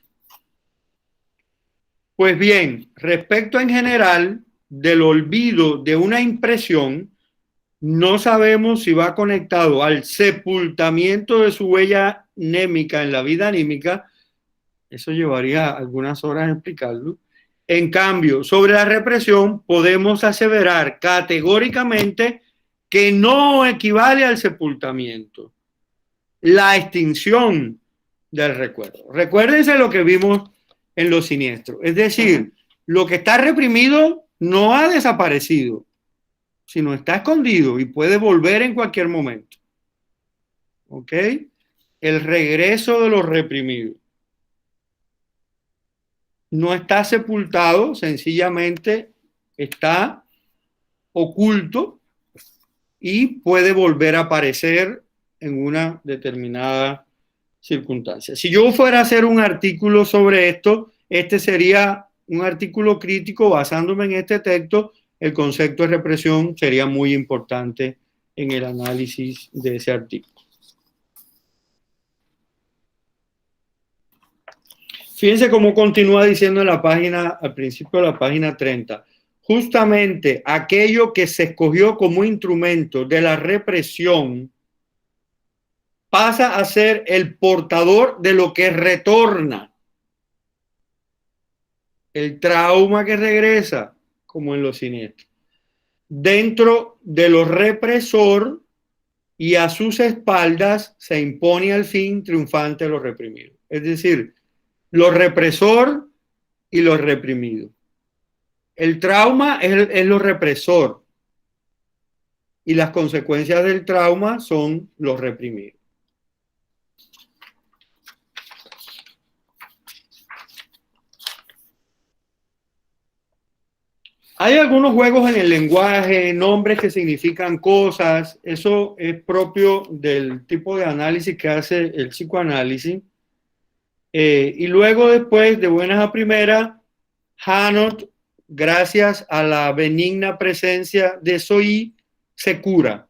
Pues bien, respecto en general del olvido de una impresión, no sabemos si va conectado al sepultamiento de su huella némica en la vida anímica. Eso llevaría algunas horas a explicarlo. En cambio, sobre la represión podemos aseverar categóricamente que no equivale al sepultamiento, la extinción del recuerdo. Recuérdense lo que vimos en Lo Siniestro. Es decir, Lo que está reprimido no ha desaparecido, sino está escondido y puede volver en cualquier momento. ¿Ok? El regreso de lo reprimido. No está sepultado, sencillamente está oculto y puede volver a aparecer en una determinada circunstancia. Si yo fuera a hacer un artículo sobre esto, este sería un artículo crítico basándome en este texto. El concepto de represión sería muy importante en el análisis de ese artículo. Fíjense cómo continúa diciendo en la página, al principio de la página 30. Justamente aquello que se escogió como instrumento de la represión pasa a ser el portador de lo que retorna. El trauma que regresa, como en los siniestros. Dentro de lo represor y a sus espaldas se impone al fin triunfante lo reprimido. Es decir, lo represor y lo reprimido. El trauma es lo represor y las consecuencias del trauma son los reprimidos. Hay algunos juegos en el lenguaje, nombres que significan cosas. Eso es propio del tipo de análisis que hace el psicoanálisis. Y luego, después, de buenas a primeras, Hanot, gracias a la benigna presencia de Zoe, se cura.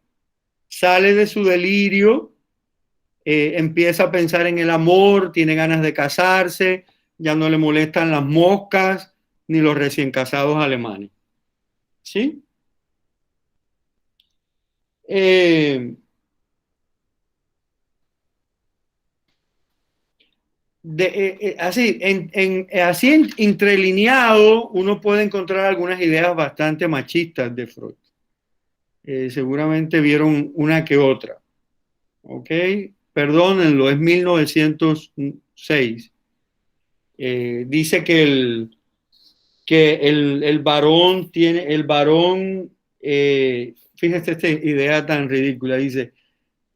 Sale de su delirio, empieza a pensar en el amor, tiene ganas de casarse, ya no le molestan las moscas ni los recién casados alemanes. ¿Sí? Así entrelineado, uno puede encontrar algunas ideas bastante machistas de Freud. Seguramente vieron una que otra. ¿Ok? Perdónenlo, es 1906. Dice que el varón tiene, fíjese esta idea tan ridícula, dice,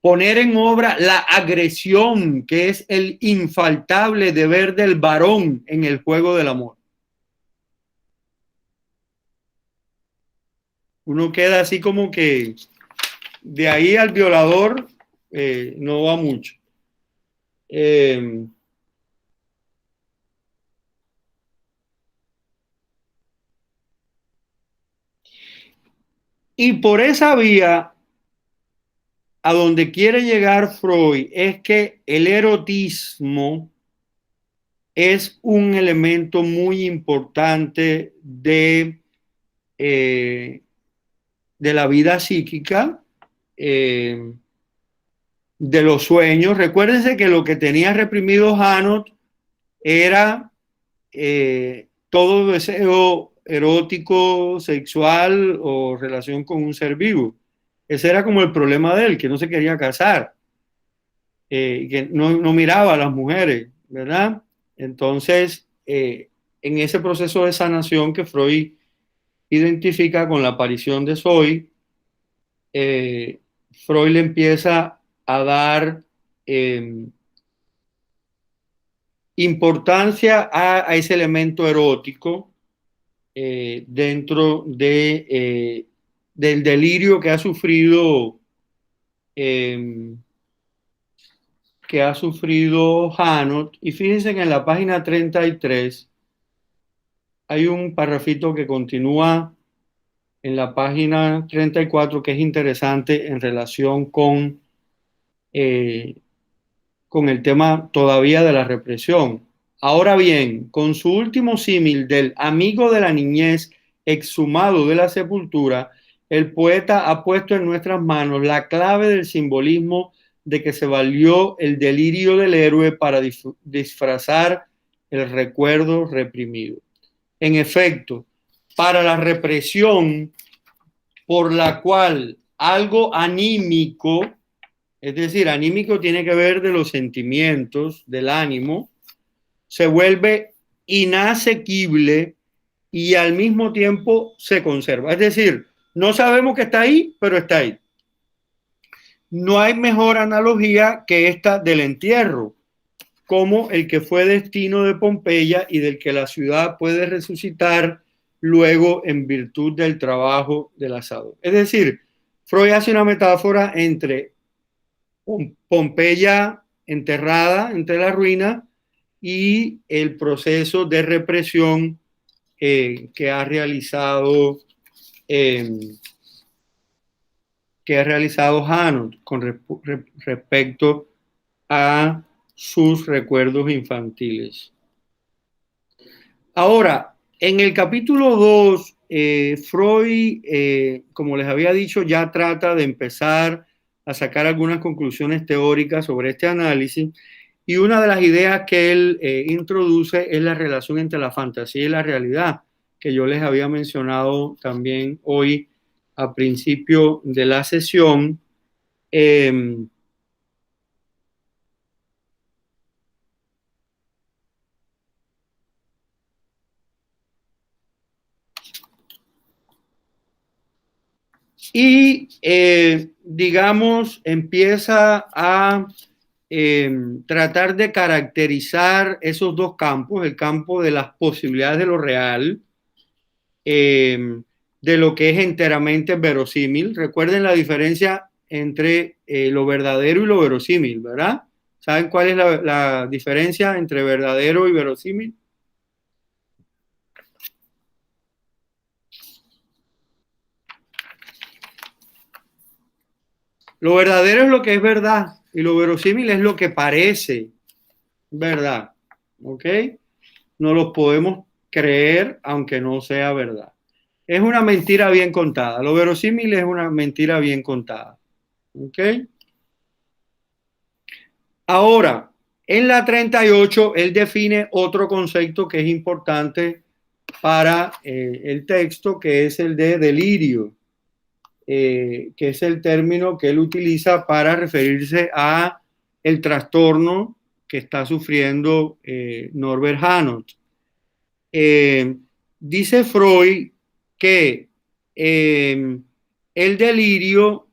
poner en obra la agresión, que es el infaltable deber del varón en el juego del amor. Uno queda así como que de ahí al violador no va mucho. Y por esa vía, a donde quiere llegar Freud, es que el erotismo es un elemento muy importante de la vida psíquica, de los sueños. Recuérdense que lo que tenía reprimido Hanot era todo deseo erótico, sexual o relación con un ser vivo. Ese era como el problema de él, que no se quería casar, que no miraba a las mujeres, ¿verdad? Entonces, en ese proceso de sanación que Freud identifica con la aparición de Zoe, Freud le empieza a dar importancia a ese elemento erótico dentro del delirio que ha sufrido Hanot. Y fíjense que en la página 33 hay un parrafito que continúa en la página 34 que es interesante en relación con el tema todavía de la represión. Ahora bien, con su último símil del amigo de la niñez exhumado de la sepultura, el poeta ha puesto en nuestras manos la clave del simbolismo de que se valió el delirio del héroe para disfrazar el recuerdo reprimido. En efecto, para la represión por la cual algo anímico, es decir, anímico tiene que ver de los sentimientos, del ánimo, se vuelve inasequible, y al mismo tiempo se conserva. Es decir, no sabemos que está ahí, pero está ahí. No hay mejor analogía que esta del entierro, como el que fue destino de Pompeya y del que la ciudad puede resucitar luego en virtud del trabajo del asador. Es decir, Freud hace una metáfora entre Pompeya enterrada entre la ruina y el proceso de represión que ha realizado Janot con respecto a sus recuerdos infantiles. Ahora, en el capítulo 2, Freud, como les había dicho, ya trata de empezar a sacar algunas conclusiones teóricas sobre este análisis, y una de las ideas que él introduce es la relación entre la fantasía y la realidad, que yo les había mencionado también hoy a principio de la sesión. Y, digamos, empieza a tratar de caracterizar esos dos campos, el campo de las posibilidades de lo real, de lo que es enteramente verosímil. Recuerden la diferencia entre lo verdadero y lo verosímil, ¿verdad? ¿Saben cuál es la diferencia entre verdadero y verosímil? Lo verdadero es lo que es verdad y lo verosímil es lo que parece verdad, ¿ok? No lo podemos creer aunque no sea verdad. Es una mentira bien contada. Lo verosímil es una mentira bien contada, ¿ok? Ahora, en la 38, él define otro concepto que es importante para el texto, que es el de delirio. Que es el término que él utiliza para referirse a el trastorno que está sufriendo Norbert Janot. Dice Freud que el delirio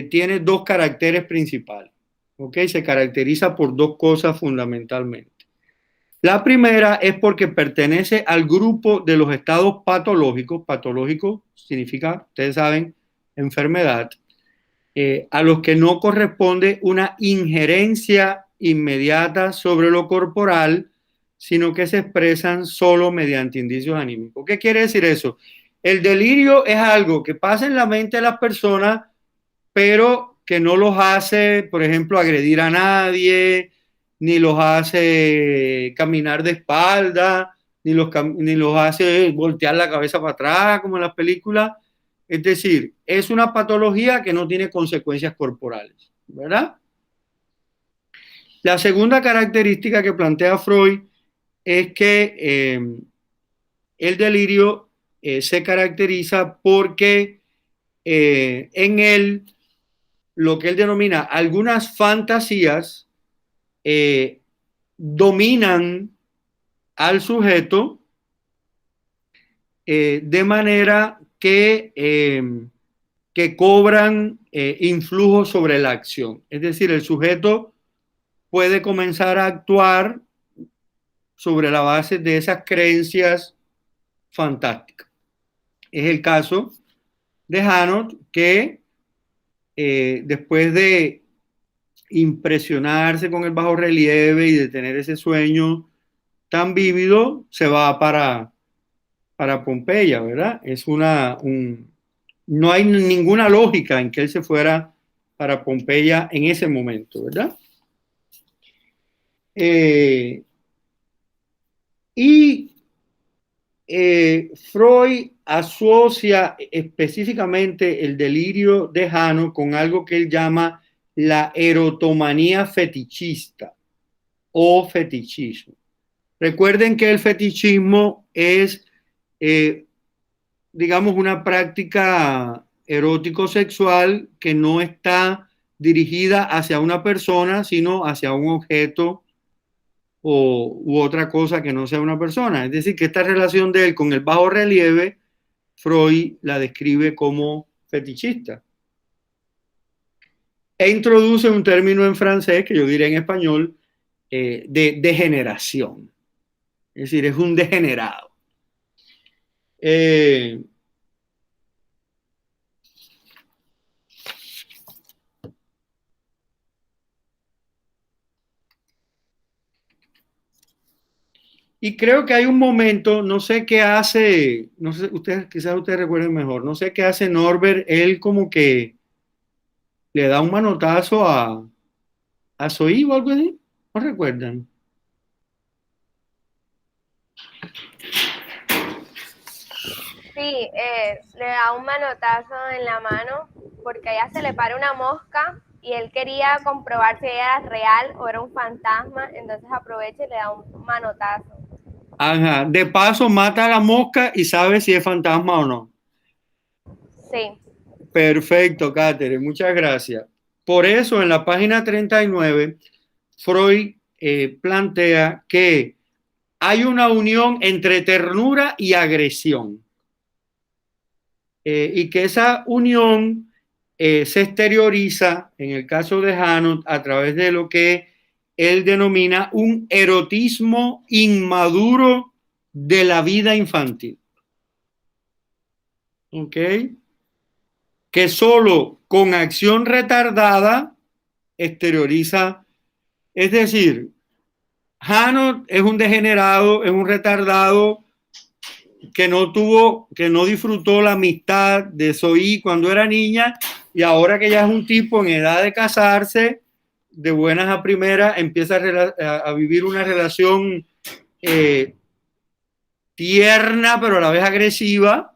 tiene dos caracteres principales, ¿ok? Se caracteriza por dos cosas fundamentalmente. La primera es porque pertenece al grupo de los estados patológicos. Patológico significa, ustedes saben, enfermedad, a los que no corresponde una injerencia inmediata sobre lo corporal, sino que se expresan solo mediante indicios anímicos. ¿Qué quiere decir eso? El delirio es algo que pasa en la mente de las personas, pero que no los hace, por ejemplo, agredir a nadie, ni los hace caminar de espalda, ni los hace voltear la cabeza para atrás, como en las películas. Es decir, es una patología que no tiene consecuencias corporales, ¿verdad? La segunda característica que plantea Freud es que el delirio se caracteriza porque en él lo que él denomina algunas fantasías dominan al sujeto de manera que cobran influjo sobre la acción. Es decir, el sujeto puede comenzar a actuar sobre la base de esas creencias fantásticas. Es el caso de Janot, que después de impresionarse con el bajo relieve y de tener ese sueño tan vívido, se va para Pompeya, ¿verdad? No hay ninguna lógica en que él se fuera para Pompeya en ese momento, ¿verdad? Freud asocia específicamente el delirio de Janot con algo que él llama la erotomanía fetichista o fetichismo. Recuerden que el fetichismo es, digamos, una práctica erótico-sexual que no está dirigida hacia una persona, sino hacia un objeto u otra cosa que no sea una persona. Es decir, que esta relación de él con el bajo relieve, Freud la describe como fetichista. E introduce un término en francés, que yo diré en español, de degeneración. Es decir, es un degenerado. Y creo que hay un momento, no sé qué hace, no sé, quizás ustedes recuerden mejor, no sé qué hace Norbert, él como que le da un manotazo a Zoe o algo así, ¿no recuerdan? Sí, le da un manotazo en la mano porque a ella se le para una mosca y él quería comprobar si ella era real o era un fantasma, entonces aprovecha y le da un manotazo. Ajá, de paso mata a la mosca y sabe si es fantasma o no. Sí. Perfecto, Katherine, muchas gracias. Por eso en la página 39, Freud plantea que hay una unión entre ternura y agresión. Y que esa unión se exterioriza, en el caso de Hanot, a través de lo que él denomina un erotismo inmaduro de la vida infantil. ¿Ok? Que solo con acción retardada exterioriza. Es decir, Hanot es un degenerado, es un retardado que no disfrutó la amistad de Zoe cuando era niña, y ahora que ya es un tipo en edad de casarse, de buenas a primeras, empieza a vivir una relación tierna, pero a la vez agresiva,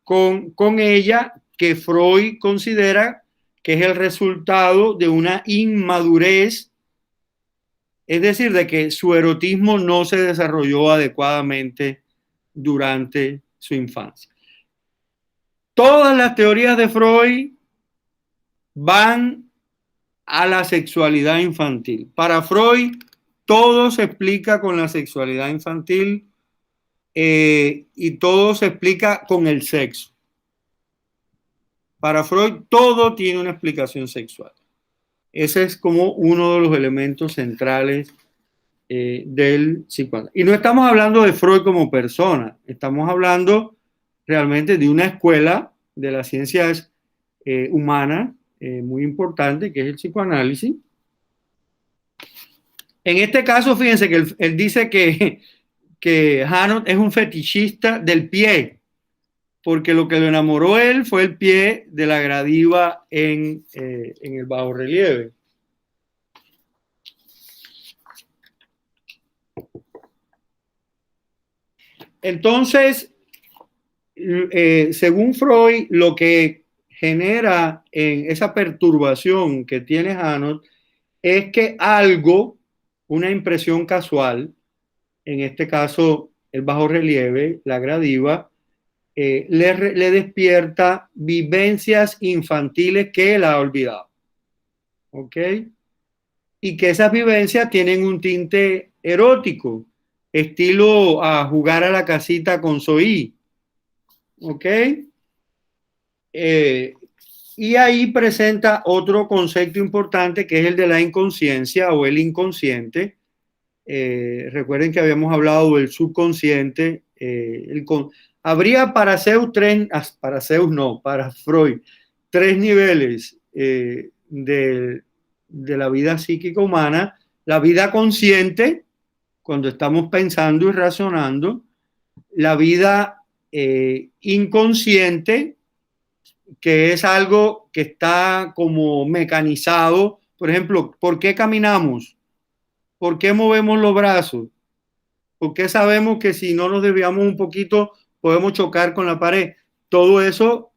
con ella, que Freud considera que es el resultado de una inmadurez, es decir, de que su erotismo no se desarrolló adecuadamente durante su infancia. Todas las teorías de Freud van a la sexualidad infantil. Para Freud, todo se explica con la sexualidad infantil y todo se explica con el sexo. Para Freud, todo tiene una explicación sexual. Ese es como uno de los elementos centrales del psicoanálisis. Y no estamos hablando de Freud como persona, estamos hablando realmente de una escuela de las ciencias humanas muy importante, que es el psicoanálisis. En este caso, fíjense que él dice que Hanot es un fetichista del pie, porque lo que lo enamoró él fue el pie de la gradiva en el bajo relieve. Entonces, según Freud, lo que genera en esa perturbación que tiene Hanot es que algo, una impresión casual, en este caso el bajo relieve, la gradiva, le despierta vivencias infantiles que él ha olvidado. ¿Ok? Y que esas vivencias tienen un tinte erótico, estilo a jugar a la casita con Zoe. ¿Ok? Y ahí presenta otro concepto importante que es el de la inconsciencia o el inconsciente. Recuerden que habíamos hablado del subconsciente. Habría para Freud, tres niveles de la vida psíquica humana. La vida consciente, cuando estamos pensando y razonando. La vida inconsciente, que es algo que está como mecanizado. Por ejemplo, ¿por qué caminamos? ¿Por qué movemos los brazos? ¿Por qué sabemos que si no nos desviamos un poquito podemos chocar con la pared? Todo eso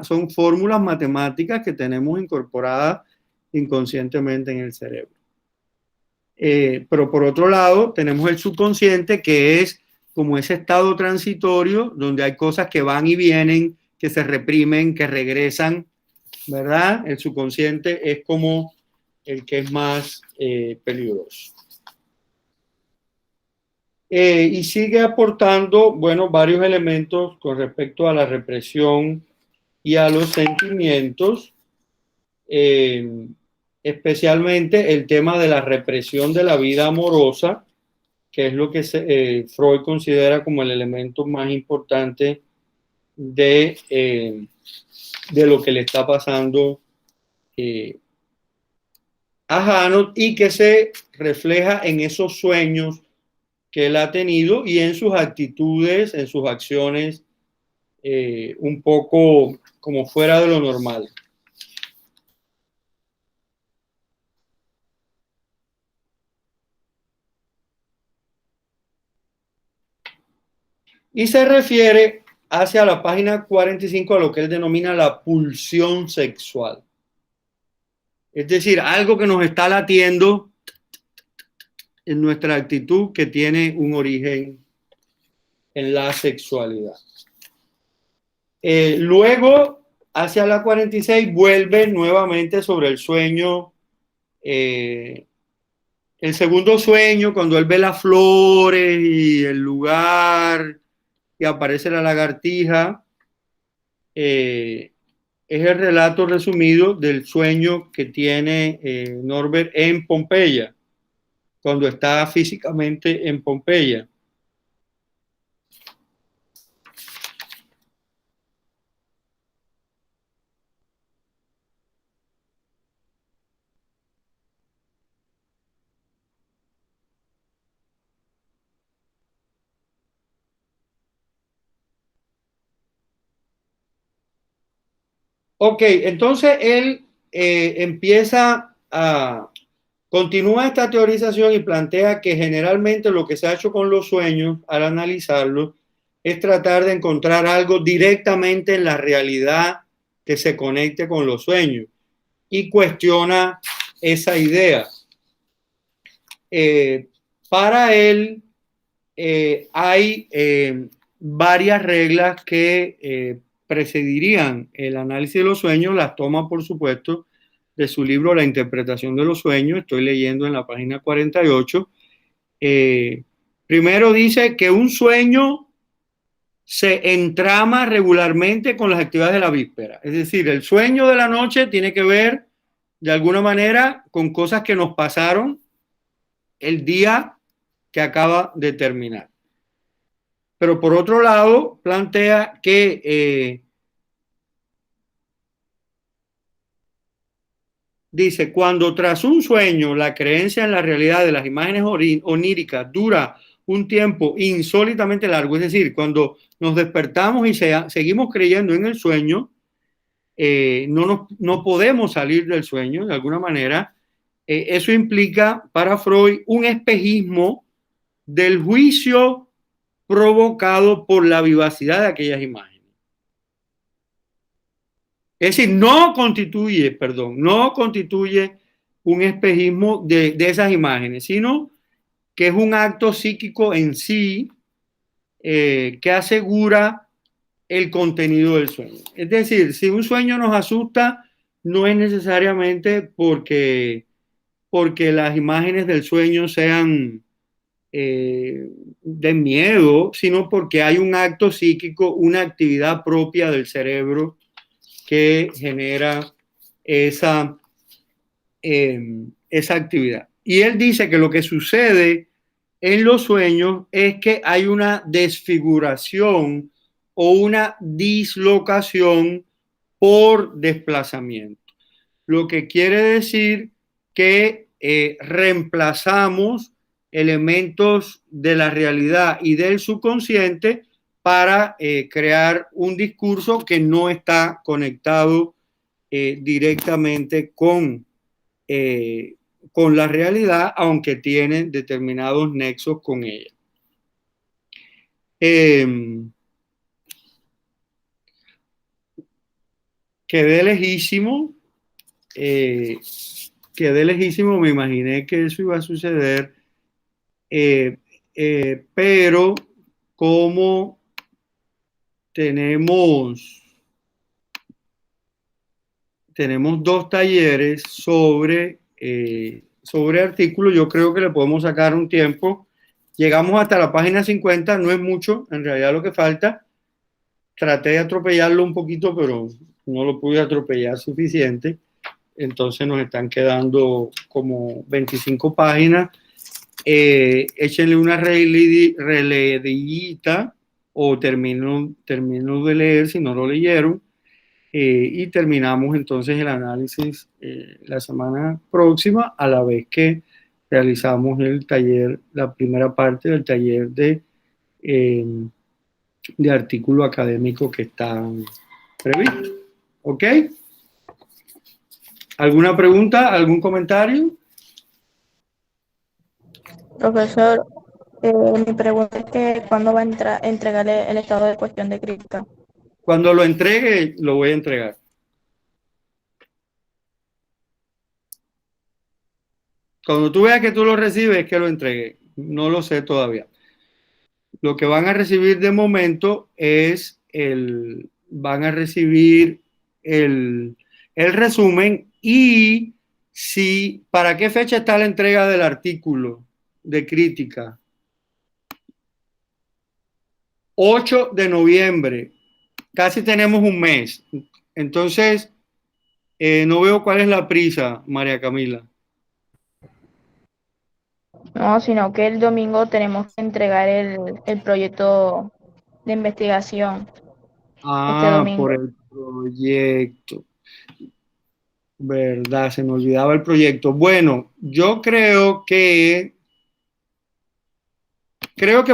son fórmulas matemáticas que tenemos incorporadas inconscientemente en el cerebro. Pero por otro lado, tenemos el subconsciente, que es como ese estado transitorio donde hay cosas que van y vienen, que se reprimen, que regresan, ¿verdad? El subconsciente es como el que es más peligroso. Y sigue aportando, bueno, varios elementos con respecto a la represión y a los sentimientos, especialmente el tema de la represión de la vida amorosa, que es lo que Freud considera como el elemento más importante de lo que le está pasando a Hanaud, y que se refleja en esos sueños que él ha tenido y en sus actitudes, en sus acciones, un poco como fuera de lo normal. Y se refiere hacia la página 45 a lo que él denomina la pulsión sexual. Es decir, algo que nos está latiendo en nuestra actitud, que tiene un origen en la sexualidad. Luego, hacia la 46, vuelve nuevamente sobre el sueño, el segundo sueño, cuando él ve las flores y el lugar y aparece la lagartija. Es el relato resumido del sueño que tiene Norbert en Pompeya, cuando está físicamente en Pompeya. Ok, entonces él continúa esta teorización y plantea que generalmente lo que se ha hecho con los sueños al analizarlos es tratar de encontrar algo directamente en la realidad que se conecte con los sueños, y cuestiona esa idea. Para él hay varias reglas que precedirían el análisis de los sueños. Las toma, por supuesto, de su libro La interpretación de los sueños. Estoy leyendo en la página 48. Primero dice que un sueño se entrama regularmente con las actividades de la víspera. Es decir, el sueño de la noche tiene que ver de alguna manera con cosas que nos pasaron el día que acaba de terminar. Pero por otro lado, plantea que dice, cuando tras un sueño la creencia en la realidad de las imágenes oníricas dura un tiempo insólitamente largo, es decir, cuando nos despertamos y seguimos creyendo en el sueño, no podemos salir del sueño de alguna manera. Eso implica para Freud un espejismo del juicio provocado por la vivacidad de aquellas imágenes. Es decir, no constituye un espejismo de esas imágenes, sino que es un acto psíquico en sí que asegura el contenido del sueño. Es decir, si un sueño nos asusta, no es necesariamente porque las imágenes del sueño sean de miedo, sino porque hay un acto psíquico, una actividad propia del cerebro que genera esa actividad. Y él dice que lo que sucede en los sueños es que hay una desfiguración o una dislocación por desplazamiento, lo que quiere decir que reemplazamos elementos de la realidad y del subconsciente para crear un discurso que no está conectado directamente con la realidad, aunque tiene determinados nexos con ella. Quedé lejísimo, me imaginé que eso iba a suceder, pero como tenemos dos talleres sobre artículos, yo creo que le podemos sacar un tiempo Llegamos hasta la página 50, no es mucho, en realidad lo que falta. Traté de atropellarlo un poquito, pero no lo pude atropellar suficiente. Entonces nos están quedando como 25 páginas. Échenle una releidita o termino de leer si no lo leyeron. Y terminamos entonces el análisis la semana próxima, a la vez que realizamos el taller, la primera parte del taller de artículo académico que está previsto. ¿Ok? ¿Alguna pregunta? ¿Algún comentario? Profesor, mi pregunta es que ¿cuándo va a entregarle el estado de cuestión de crítica? Cuando lo entregue, lo voy a entregar. Cuando tú veas que tú lo recibes, es que lo entregué. No lo sé todavía. Lo que van a recibir de momento es van a recibir el resumen y si, ¿para qué fecha está la entrega del artículo de crítica? 8 de noviembre. Casi tenemos un mes. Entonces, no veo cuál es la prisa, María Camila. No, sino que el domingo tenemos que entregar el proyecto de investigación este domingo. Por el proyecto. ¿Verdad? Se me olvidaba el proyecto. Bueno, yo creo que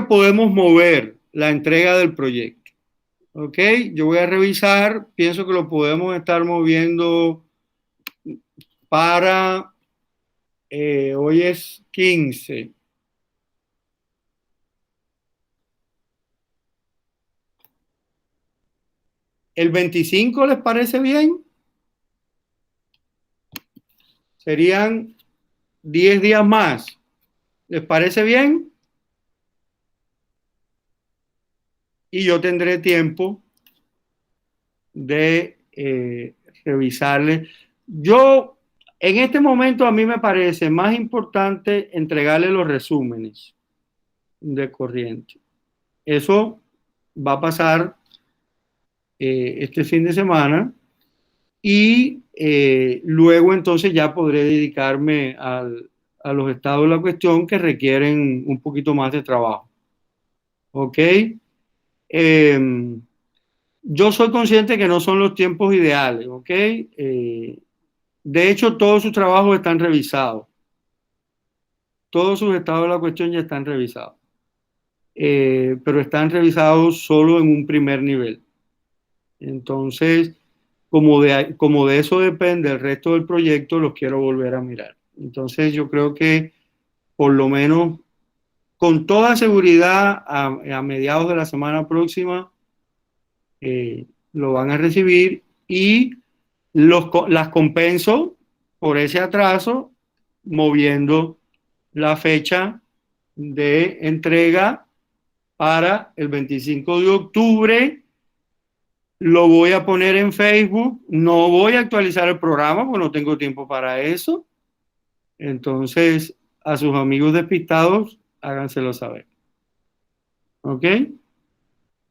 podemos mover la entrega del proyecto. ¿Ok? Yo voy a revisar. Pienso que lo podemos estar moviendo para... hoy es 15. ¿El 25 les parece bien? Serían 10 días más. ¿Les parece bien? Y yo tendré tiempo de revisarles. Yo, en este momento, a mí me parece más importante entregarle los resúmenes de corriente. Eso va a pasar este fin de semana y luego entonces ya podré dedicarme a los estados de la cuestión que requieren un poquito más de trabajo. ¿Ok? Yo soy consciente que no son los tiempos ideales, ¿ok? De hecho, todos sus trabajos están revisados. Todos sus estados de la cuestión ya están revisados. Pero están revisados solo en un primer nivel. Entonces, como de eso depende el resto del proyecto, los quiero volver a mirar. Entonces, yo creo que por lo menos con toda seguridad a mediados de la semana próxima lo van a recibir y las compenso por ese atraso moviendo la fecha de entrega para el 25 de octubre. Lo voy a poner en Facebook. No voy a actualizar el programa porque no tengo tiempo para eso. Entonces, a sus amigos despistados, háganselo saber. ¿Ok?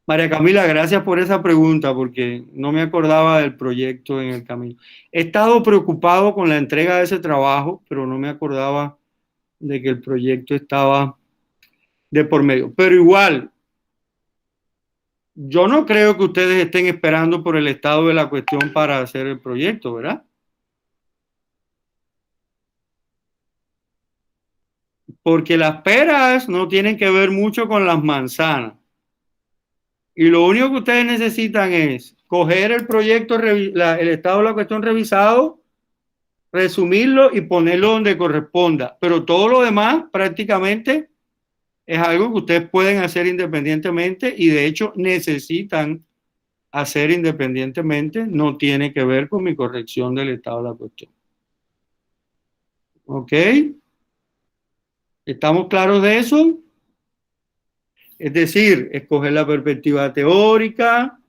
María Camila, gracias por esa pregunta porque no me acordaba del proyecto en el camino. He estado preocupado con la entrega de ese trabajo, pero no me acordaba de que el proyecto estaba de por medio. Pero igual, yo no creo que ustedes estén esperando por el estado de la cuestión para hacer el proyecto, ¿verdad? Porque las peras no tienen que ver mucho con las manzanas. Y lo único que ustedes necesitan es coger el proyecto, el estado de la cuestión revisado, resumirlo y ponerlo donde corresponda. Pero todo lo demás prácticamente es algo que ustedes pueden hacer independientemente y de hecho necesitan hacer independientemente. No tiene que ver con mi corrección del estado de la cuestión. ¿Ok? ¿Estamos claros de eso? Es decir, escoger la perspectiva teórica,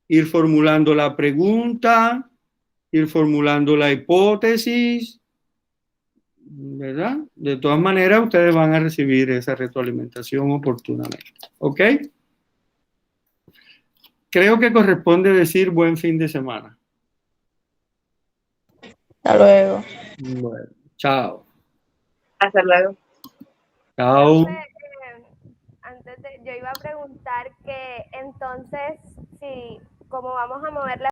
ir formulando la pregunta, ir formulando la hipótesis, ¿verdad? De todas maneras, ustedes van a recibir esa retroalimentación oportunamente. ¿Ok? Creo que corresponde decir buen fin de semana. Hasta luego. Bueno, chao. Hasta luego. Chao. Profe, yo iba a preguntar que entonces, si como vamos a mover la